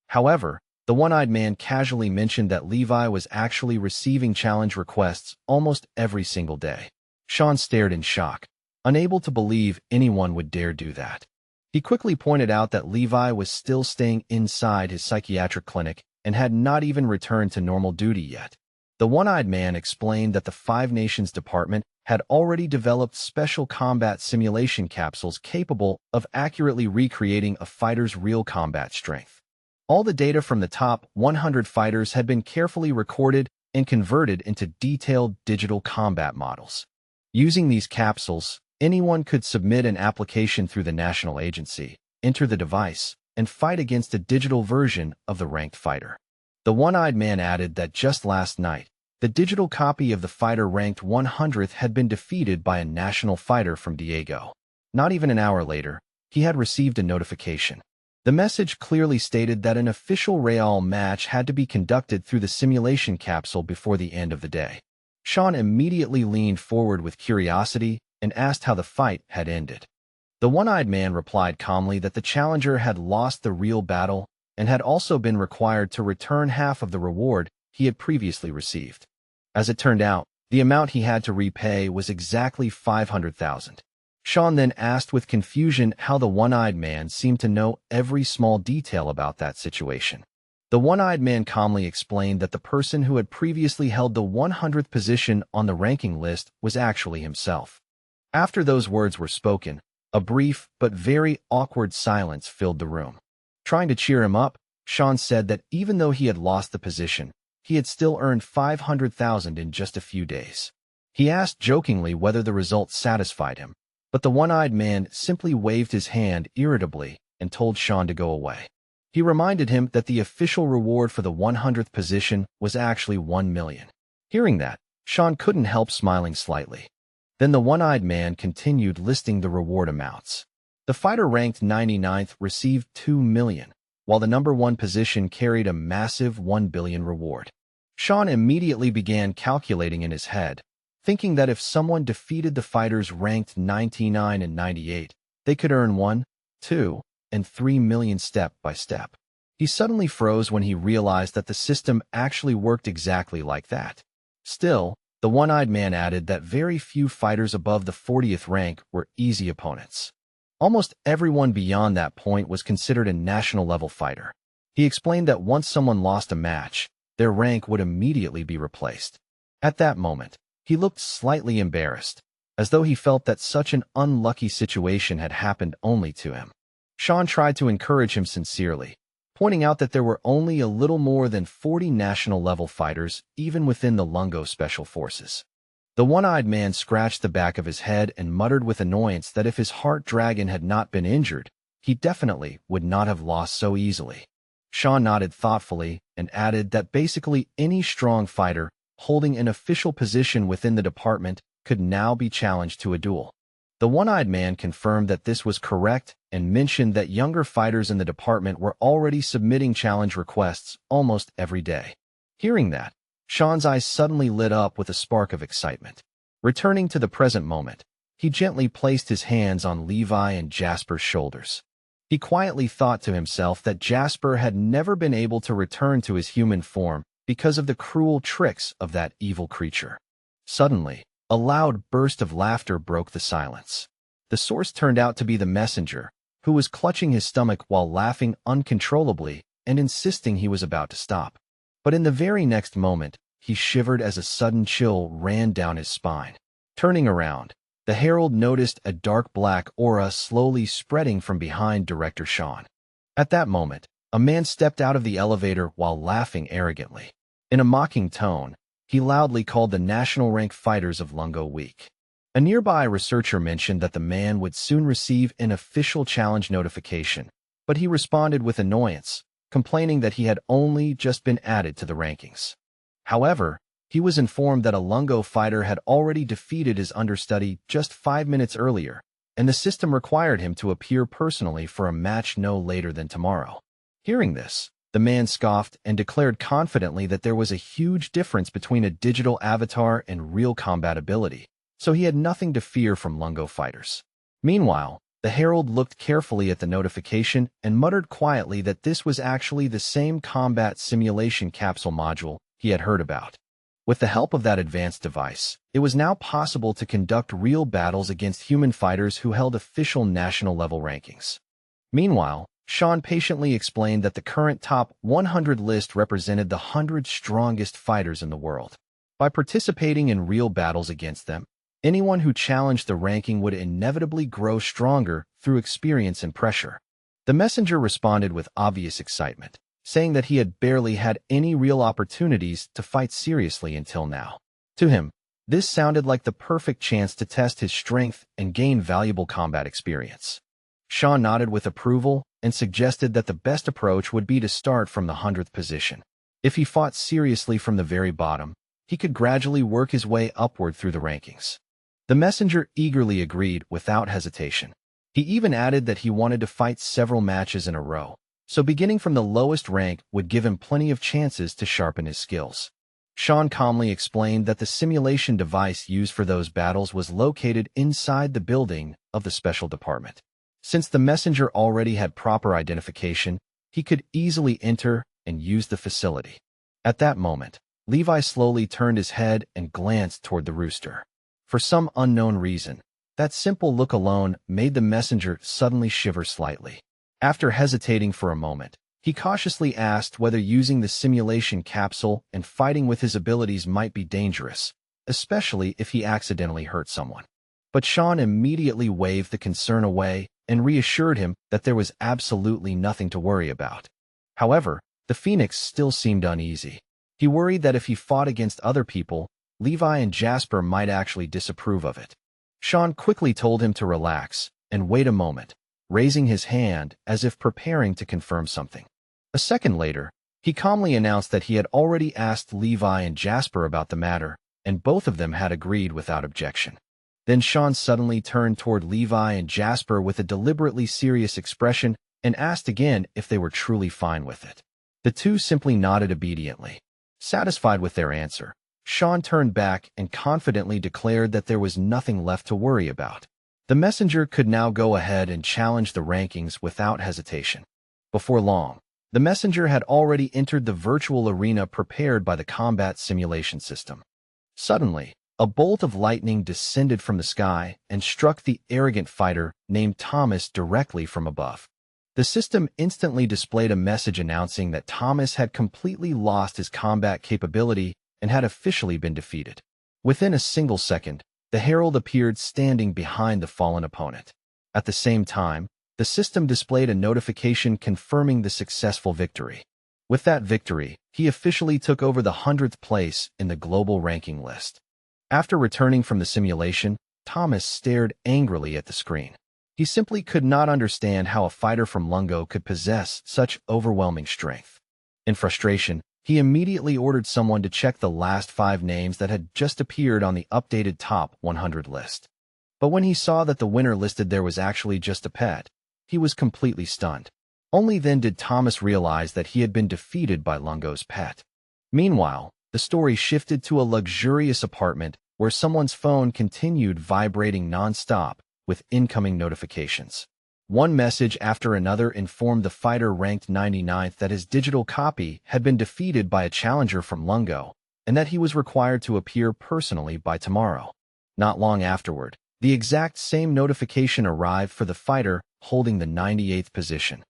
However, the one-eyed man casually mentioned that Levi was actually receiving challenge requests almost every single day. Sean stared in shock, unable to believe anyone would dare do that. He quickly pointed out that Levi was still staying inside his psychiatric clinic and had not even returned to normal duty yet. The one-eyed man explained that the Five Nations Department had already developed special combat simulation capsules capable of accurately recreating a fighter's real combat strength. All the data from the top 100 fighters had been carefully recorded and converted into detailed digital combat models. Using these capsules, anyone could submit an application through the national agency, enter the device, and fight against a digital version of the ranked fighter. The one-eyed man added that just last night, the digital copy of the fighter ranked 100th had been defeated by a national fighter from Diego. Not even an hour later, he had received a notification. The message clearly stated that an official Real match had to be conducted through the simulation capsule before the end of the day. Sean immediately leaned forward with curiosity and asked how the fight had ended. The one-eyed man replied calmly that the challenger had lost the real battle and had also been required to return half of the reward he had previously received. As it turned out, the amount he had to repay was exactly 500,000. Sean then asked with confusion how the one-eyed man seemed to know every small detail about that situation. The one-eyed man calmly explained that the person who had previously held the 100th position on the ranking list was actually himself. After those words were spoken, a brief but very awkward silence filled the room. Trying to cheer him up, Sean said that even though he had lost the position, he had still earned 500,000 in just a few days. He asked jokingly whether the results satisfied him, but the one-eyed man simply waved his hand irritably and told Sean to go away. He reminded him that the official reward for the 100th position was actually 1 million. Hearing that, Sean couldn't help smiling slightly. Then the one-eyed man continued listing the reward amounts. The fighter ranked 99th received 2 million, while the number one position carried a massive 1 billion reward. Sean immediately began calculating in his head, thinking that if someone defeated the fighters ranked 99 and 98, they could earn 1, 2, and 3 million step by step. He suddenly froze when he realized that the system actually worked exactly like that. Still, the one-eyed man added that very few fighters above the 40th rank were easy opponents. Almost everyone beyond that point was considered a national-level fighter. He explained that once someone lost a match, their rank would immediately be replaced. At that moment, he looked slightly embarrassed, as though he felt that such an unlucky situation had happened only to him. Sean tried to encourage him sincerely, pointing out that there were only a little more than 40 national-level fighters even within the Lungo Special Forces. The one-eyed man scratched the back of his head and muttered with annoyance that if his heart dragon had not been injured, he definitely would not have lost so easily. Sean nodded thoughtfully and added that basically any strong fighter holding an official position within the department could now be challenged to a duel. The one-eyed man confirmed that this was correct and mentioned that younger fighters in the department were already submitting challenge requests almost every day. Hearing that, Sean's eyes suddenly lit up with a spark of excitement. Returning to the present moment, he gently placed his hands on Levi and Jasper's shoulders. He quietly thought to himself that Jasper had never been able to return to his human form because of the cruel tricks of that evil creature. Suddenly, a loud burst of laughter broke the silence. The source turned out to be the messenger, who was clutching his stomach while laughing uncontrollably and insisting he was about to stop. But in the very next moment, he shivered as a sudden chill ran down his spine. Turning around, the herald noticed a dark black aura slowly spreading from behind Director Sean. At that moment, a man stepped out of the elevator while laughing arrogantly. In a mocking tone, he loudly called the national rank fighters of Lungo weak. A nearby researcher mentioned that the man would soon receive an official challenge notification, but he responded with annoyance, complaining that he had only just been added to the rankings. However, he was informed that a Lungo fighter had already defeated his understudy just 5 minutes earlier, and the system required him to appear personally for a match no later than tomorrow. Hearing this, the man scoffed and declared confidently that there was a huge difference between a digital avatar and real combat ability, so he had nothing to fear from Lungo fighters. Meanwhile, the herald looked carefully at the notification and muttered quietly that this was actually the same combat simulation capsule module he had heard about. With the help of that advanced device, it was now possible to conduct real battles against human fighters who held official national-level rankings. Meanwhile, Sean patiently explained that the current top 100 list represented the 100 strongest fighters in the world. By participating in real battles against them, anyone who challenged the ranking would inevitably grow stronger through experience and pressure. The messenger responded with obvious excitement, saying that he had barely had any real opportunities to fight seriously until now. To him, this sounded like the perfect chance to test his strength and gain valuable combat experience. Sean nodded with approval and suggested that the best approach would be to start from the 100th position. If he fought seriously from the very bottom, he could gradually work his way upward through the rankings. The messenger eagerly agreed without hesitation. He even added that he wanted to fight several matches in a row, so beginning from the lowest rank would give him plenty of chances to sharpen his skills. Sean calmly explained that the simulation device used for those battles was located inside the building of the special department. Since the messenger already had proper identification, he could easily enter and use the facility. At that moment, Levi slowly turned his head and glanced toward the rooster. For some unknown reason, that simple look alone made the messenger suddenly shiver slightly. After hesitating for a moment, he cautiously asked whether using the simulation capsule and fighting with his abilities might be dangerous, especially if he accidentally hurt someone. But Sean immediately waved the concern away and reassured him that there was absolutely nothing to worry about. However, the Phoenix still seemed uneasy. He worried that if he fought against other people, Levi and Jasper might actually disapprove of it. Sean quickly told him to relax and wait a moment, raising his hand as if preparing to confirm something. A second later, he calmly announced that he had already asked Levi and Jasper about the matter, and both of them had agreed without objection. Then Sean suddenly turned toward Levi and Jasper with a deliberately serious expression and asked again if they were truly fine with it. The two simply nodded obediently. Satisfied with their answer, Sean turned back and confidently declared that there was nothing left to worry about. The messenger could now go ahead and challenge the rankings without hesitation. Before long, the messenger had already entered the virtual arena prepared by the combat simulation system. Suddenly, a bolt of lightning descended from the sky and struck the arrogant fighter named Thomas directly from above. The system instantly displayed a message announcing that Thomas had completely lost his combat capability and had officially been defeated. Within a single second, the herald appeared standing behind the fallen opponent. At the same time, the system displayed a notification confirming the successful victory. With that victory, he officially took over the 100th place in the global ranking list. After returning from the simulation, Thomas stared angrily at the screen. He simply could not understand how a fighter from Lungo could possess such overwhelming strength. In frustration, he immediately ordered someone to check the last 5 names that had just appeared on the updated top 100 list. But when he saw that the winner listed there was actually just a pet, he was completely stunned. Only then did Thomas realize that he had been defeated by Lungo's pet. Meanwhile, the story shifted to a luxurious apartment where someone's phone continued vibrating non-stop with incoming notifications. One message after another informed the fighter ranked 99th that his digital copy had been defeated by a challenger from Lungo, and that he was required to appear personally by tomorrow. Not long afterward, the exact same notification arrived for the fighter holding the 98th position.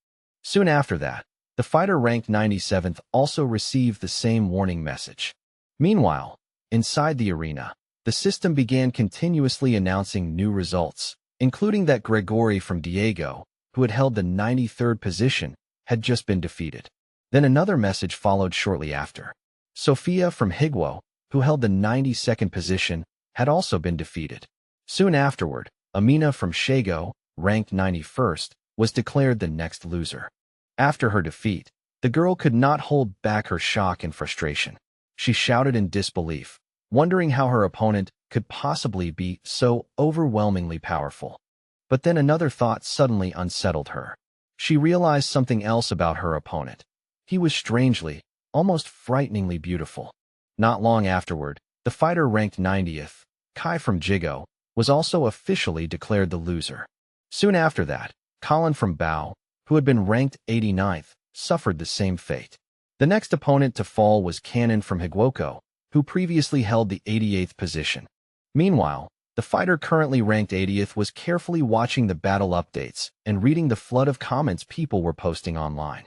Soon after that, the fighter ranked 97th also received the same warning message. Meanwhile, inside the arena, the system began continuously announcing new results, including that Gregory from Diego, who had held the 93rd position, had just been defeated. Then another message followed shortly after. Sophia from Higuo, who held the 92nd position, had also been defeated. Soon afterward, Amina from Shago, ranked 91st, was declared the next loser. After her defeat, the girl could not hold back her shock and frustration. She shouted in disbelief, wondering how her opponent could possibly be so overwhelmingly powerful. But then another thought suddenly unsettled her. She realized something else about her opponent. He was strangely, almost frighteningly beautiful. Not long afterward, the fighter ranked 90th, Kai from Jigo, was also officially declared the loser. Soon after that, Colin from Bao, who had been ranked 89th, suffered the same fate. The next opponent to fall was Cannon from Higuoko, who previously held the 88th position. Meanwhile, the fighter currently ranked 80th was carefully watching the battle updates and reading the flood of comments people were posting online.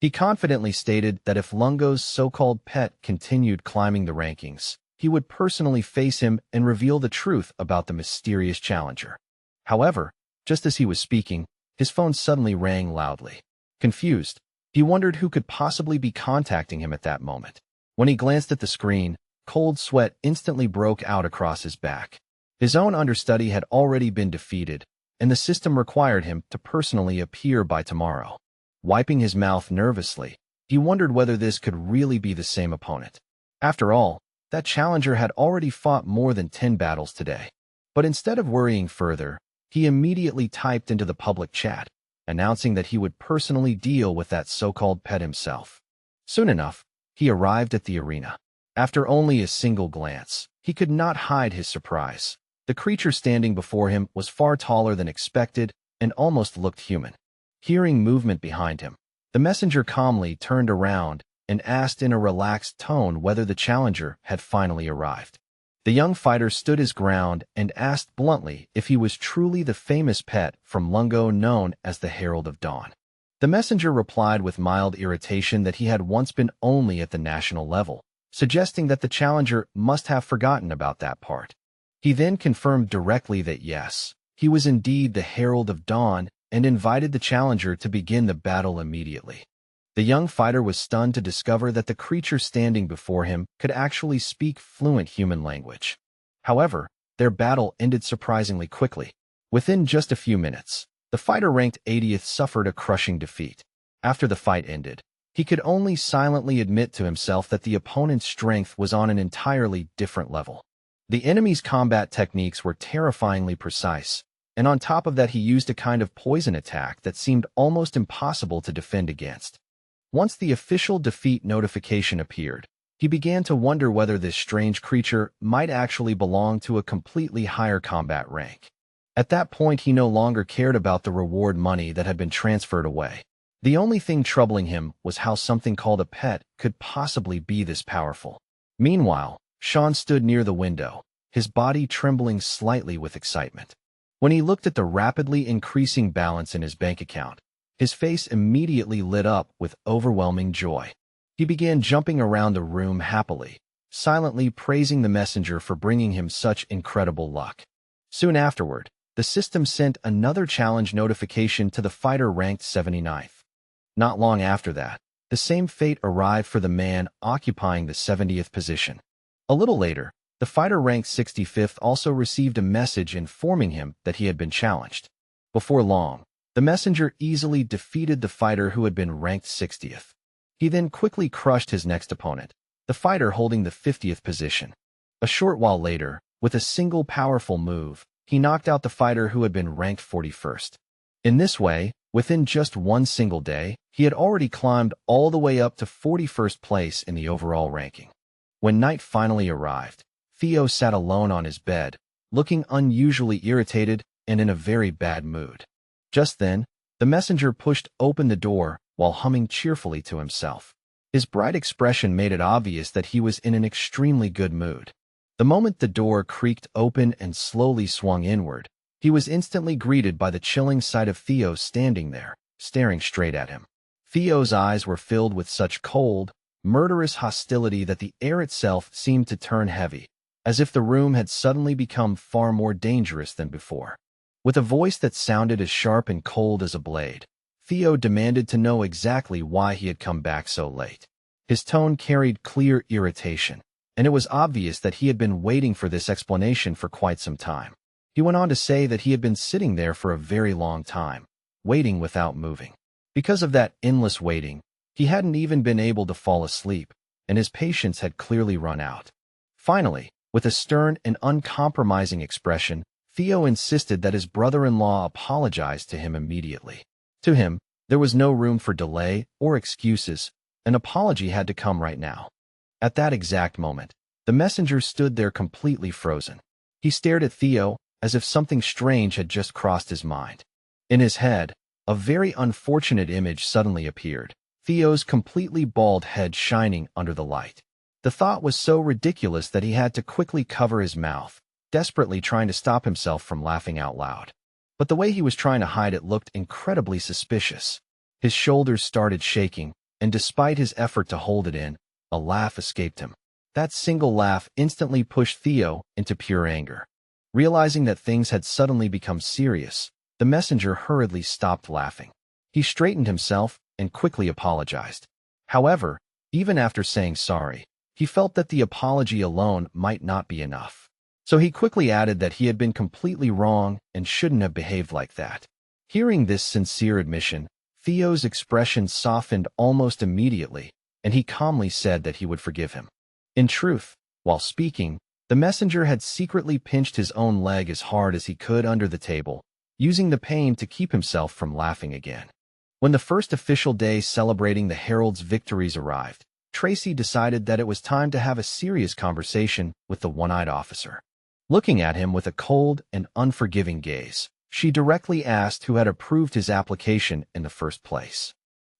He confidently stated that if Lungo's so-called pet continued climbing the rankings, he would personally face him and reveal the truth about the mysterious challenger. However, just as he was speaking, his phone suddenly rang loudly. Confused, he wondered who could possibly be contacting him at that moment. When he glanced at the screen, cold sweat instantly broke out across his back. His own understudy had already been defeated, and the system required him to personally appear by tomorrow. Wiping his mouth nervously, he wondered whether this could really be the same opponent. After all, that challenger had already fought more than 10 battles today. But instead of worrying further, he immediately typed into the public chat, announcing that he would personally deal with that so-called pet himself. Soon enough, he arrived at the arena. After only a single glance, he could not hide his surprise. The creature standing before him was far taller than expected and almost looked human. Hearing movement behind him, the messenger calmly turned around and asked in a relaxed tone whether the challenger had finally arrived. The young fighter stood his ground and asked bluntly if he was truly the famous pet from Lungo known as the Herald of Dawn. The messenger replied with mild irritation that he had once been only at the national level, suggesting that the challenger must have forgotten about that part. He then confirmed directly that yes, he was indeed the Herald of Dawn and invited the challenger to begin the battle immediately. The young fighter was stunned to discover that the creature standing before him could actually speak fluent human language. However, their battle ended surprisingly quickly. Within just a few minutes, the fighter ranked 80th suffered a crushing defeat. After the fight ended, he could only silently admit to himself that the opponent's strength was on an entirely different level. The enemy's combat techniques were terrifyingly precise, and on top of that he used a kind of poison attack that seemed almost impossible to defend against. Once the official defeat notification appeared, he began to wonder whether this strange creature might actually belong to a completely higher combat rank. At that point, he no longer cared about the reward money that had been transferred away. The only thing troubling him was how something called a pet could possibly be this powerful. Meanwhile, Sean stood near the window, his body trembling slightly with excitement. When he looked at the rapidly increasing balance in his bank account, his face immediately lit up with overwhelming joy. He began jumping around the room happily, silently praising the messenger for bringing him such incredible luck. Soon afterward, the system sent another challenge notification to the fighter ranked 79th. Not long after that, the same fate arrived for the man occupying the 70th position. A little later, the fighter ranked 65th also received a message informing him that he had been challenged. Before long, the messenger easily defeated the fighter who had been ranked 60th. He then quickly crushed his next opponent, the fighter holding the 50th position. A short while later, with a single powerful move, he knocked out the fighter who had been ranked 41st. In this way, within just one single day, he had already climbed all the way up to 41st place in the overall ranking. When night finally arrived, Theo sat alone on his bed, looking unusually irritated and in a very bad mood. Just then, the messenger pushed open the door while humming cheerfully to himself. His bright expression made it obvious that he was in an extremely good mood. The moment the door creaked open and slowly swung inward, he was instantly greeted by the chilling sight of Theo standing there, staring straight at him. Theo's eyes were filled with such cold, murderous hostility that the air itself seemed to turn heavy, as if the room had suddenly become far more dangerous than before. With a voice that sounded as sharp and cold as a blade, Theo demanded to know exactly why he had come back so late. His tone carried clear irritation, and it was obvious that he had been waiting for this explanation for quite some time. He went on to say that he had been sitting there for a very long time, waiting without moving. Because of that endless waiting, he hadn't even been able to fall asleep, and his patience had clearly run out. Finally, with a stern and uncompromising expression, Theo insisted that his brother-in-law apologize to him immediately. To him, there was no room for delay or excuses. An apology had to come right now. At that exact moment, the messenger stood there completely frozen. He stared at Theo as if something strange had just crossed his mind. In his head, a very unfortunate image suddenly appeared, Theo's completely bald head shining under the light. The thought was so ridiculous that he had to quickly cover his mouth, desperately trying to stop himself from laughing out loud. But the way he was trying to hide it looked incredibly suspicious. His shoulders started shaking, and despite his effort to hold it in, a laugh escaped him. That single laugh instantly pushed Theo into pure anger. Realizing that things had suddenly become serious, the messenger hurriedly stopped laughing. He straightened himself and quickly apologized. However, even after saying sorry, he felt that the apology alone might not be enough. So he quickly added that he had been completely wrong and shouldn't have behaved like that. Hearing this sincere admission, Theo's expression softened almost immediately, and he calmly said that he would forgive him. In truth, while speaking, the messenger had secretly pinched his own leg as hard as he could under the table, using the pain to keep himself from laughing again. When the first official day celebrating the Herald's victories arrived, Tracy decided that it was time to have a serious conversation with the one-eyed officer. Looking at him with a cold and unforgiving gaze, she directly asked who had approved his application in the first place.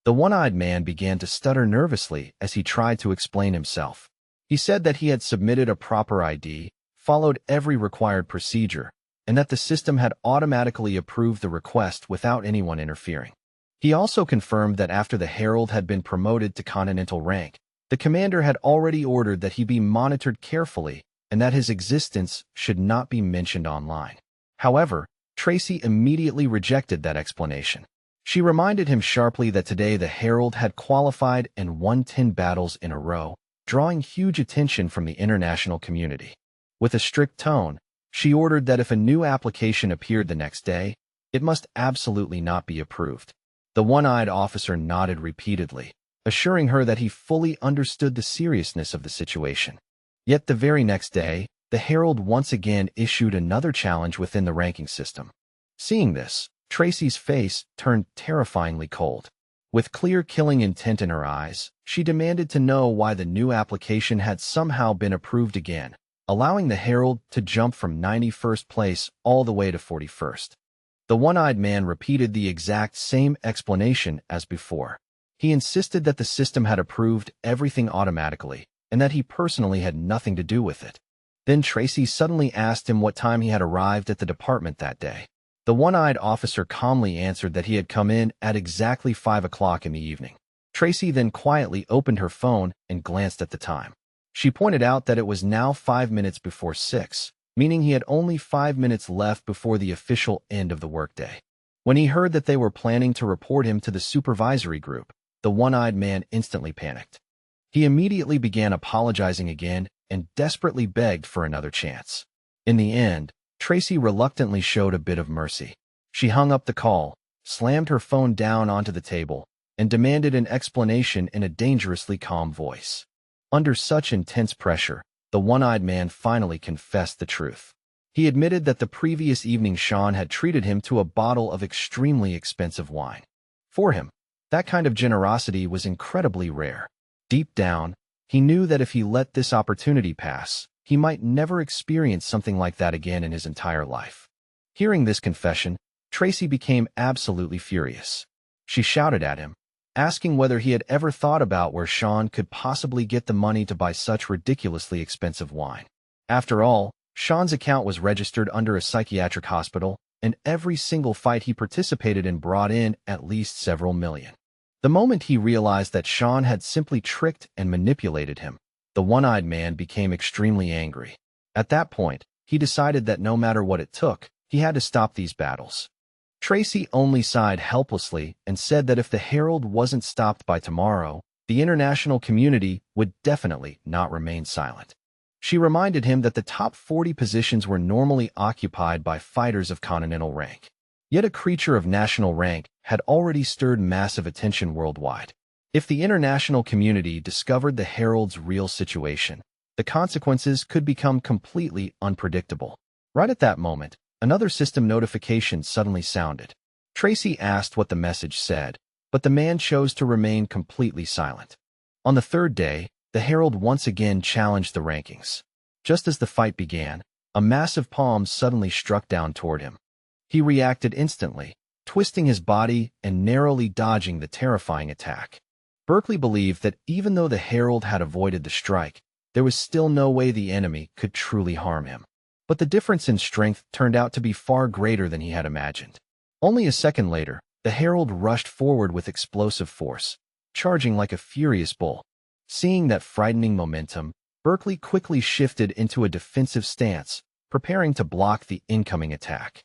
The one-eyed man began to stutter nervously as he tried to explain himself. He said that he had submitted a proper ID, followed every required procedure, and that the system had automatically approved the request without anyone interfering. He also confirmed that after the Herald had been promoted to continental rank, the commander had already ordered that he be monitored carefully and that his existence should not be mentioned online. However, Tracy immediately rejected that explanation. She reminded him sharply that today the Herald had qualified and won 10 battles in a row, drawing huge attention from the international community. With a strict tone, she ordered that if a new application appeared the next day, it must absolutely not be approved. The one-eyed officer nodded repeatedly, assuring her that he fully understood the seriousness of the situation. Yet the very next day, the Herald once again issued another challenge within the ranking system. Seeing this, Tracy's face turned terrifyingly cold. With clear killing intent in her eyes, she demanded to know why the new application had somehow been approved again, allowing the Herald to jump from 91st place all the way to 41st. The one-eyed man repeated the exact same explanation as before. He insisted that the system had approved everything automatically, and that he personally had nothing to do with it. Then Tracy suddenly asked him what time he had arrived at the department that day. The one-eyed officer calmly answered that he had come in at exactly 5 o'clock in the evening. Tracy then quietly opened her phone and glanced at the time. She pointed out that it was now 5 minutes before 6, meaning he had only 5 minutes left before the official end of the workday. When he heard that they were planning to report him to the supervisory group, the one-eyed man instantly panicked. He immediately began apologizing again and desperately begged for another chance. In the end, Tracy reluctantly showed a bit of mercy. She hung up the call, slammed her phone down onto the table, and demanded an explanation in a dangerously calm voice. Under such intense pressure, the one-eyed man finally confessed the truth. He admitted that the previous evening Sean had treated him to a bottle of extremely expensive wine. For him, that kind of generosity was incredibly rare. Deep down, he knew that if he let this opportunity pass, he might never experience something like that again in his entire life. Hearing this confession, Tracy became absolutely furious. She shouted at him, asking whether he had ever thought about where Sean could possibly get the money to buy such ridiculously expensive wine. After all, Sean's account was registered under a psychiatric hospital, and every single fight he participated in brought in at least several million. The moment he realized that Sean had simply tricked and manipulated him, the one-eyed man became extremely angry. At that point, he decided that no matter what it took, he had to stop these battles. Tracy only sighed helplessly and said that if the Herald wasn't stopped by tomorrow, the international community would definitely not remain silent. She reminded him that the top 40 positions were normally occupied by fighters of continental rank. Yet a creature of national rank had already stirred massive attention worldwide. If the international community discovered the Herald's real situation, the consequences could become completely unpredictable. Right at that moment, another system notification suddenly sounded. Tracy asked what the message said, but the man chose to remain completely silent. On the third day, the Herald once again challenged the rankings. Just as the fight began, a massive palm suddenly struck down toward him. He reacted instantly, twisting his body and narrowly dodging the terrifying attack. Berkeley believed that even though the Herald had avoided the strike, there was still no way the enemy could truly harm him. But the difference in strength turned out to be far greater than he had imagined. Only a second later, the Herald rushed forward with explosive force, charging like a furious bull. Seeing that frightening momentum, Berkeley quickly shifted into a defensive stance, preparing to block the incoming attack.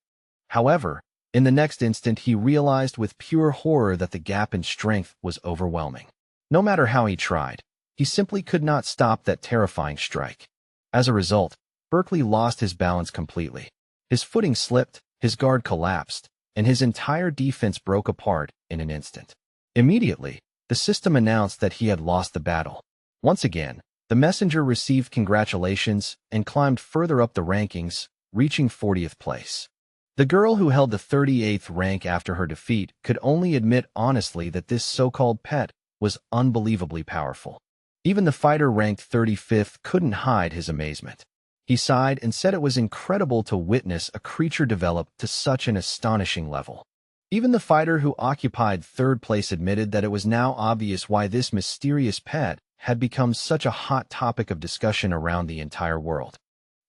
However, in the next instant he realized with pure horror that the gap in strength was overwhelming. No matter how he tried, he simply could not stop that terrifying strike. As a result, Berkeley lost his balance completely. His footing slipped, his guard collapsed, and his entire defense broke apart in an instant. Immediately, the system announced that he had lost the battle. Once again, the messenger received congratulations and climbed further up the rankings, reaching 40th place. The girl who held the 38th rank after her defeat could only admit honestly that this so-called pet was unbelievably powerful. Even the fighter ranked 35th couldn't hide his amazement. He sighed and said it was incredible to witness a creature develop to such an astonishing level. Even the fighter who occupied third place admitted that it was now obvious why this mysterious pet had become such a hot topic of discussion around the entire world.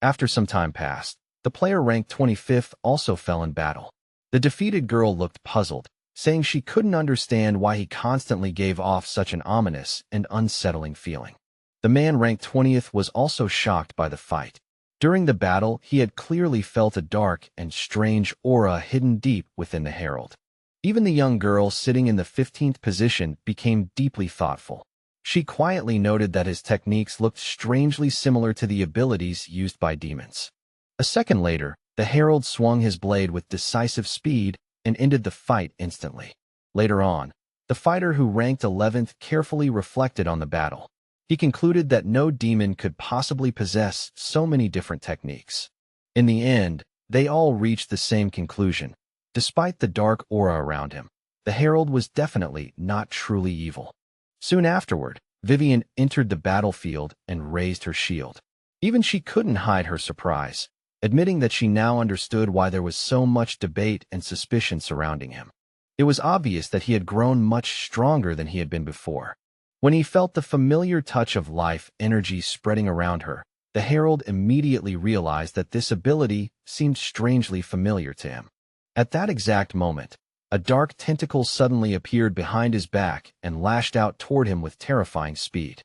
After some time passed, the player ranked 25th also fell in battle. The defeated girl looked puzzled, saying she couldn't understand why he constantly gave off such an ominous and unsettling feeling. The man ranked 20th was also shocked by the fight. During the battle, he had clearly felt a dark and strange aura hidden deep within the Herald. Even the young girl sitting in the 15th position became deeply thoughtful. She quietly noted that his techniques looked strangely similar to the abilities used by demons. A second later, the Herald swung his blade with decisive speed and ended the fight instantly. Later on, the fighter who ranked 11th carefully reflected on the battle. He concluded that no demon could possibly possess so many different techniques. In the end, they all reached the same conclusion. Despite the dark aura around him, the Herald was definitely not truly evil. Soon afterward, Vivian entered the battlefield and raised her shield. Even she couldn't hide her surprise, admitting that she now understood why there was so much debate and suspicion surrounding him. It was obvious that he had grown much stronger than he had been before. When he felt the familiar touch of life energy spreading around her, the Herald immediately realized that this ability seemed strangely familiar to him. At that exact moment, a dark tentacle suddenly appeared behind his back and lashed out toward him with terrifying speed.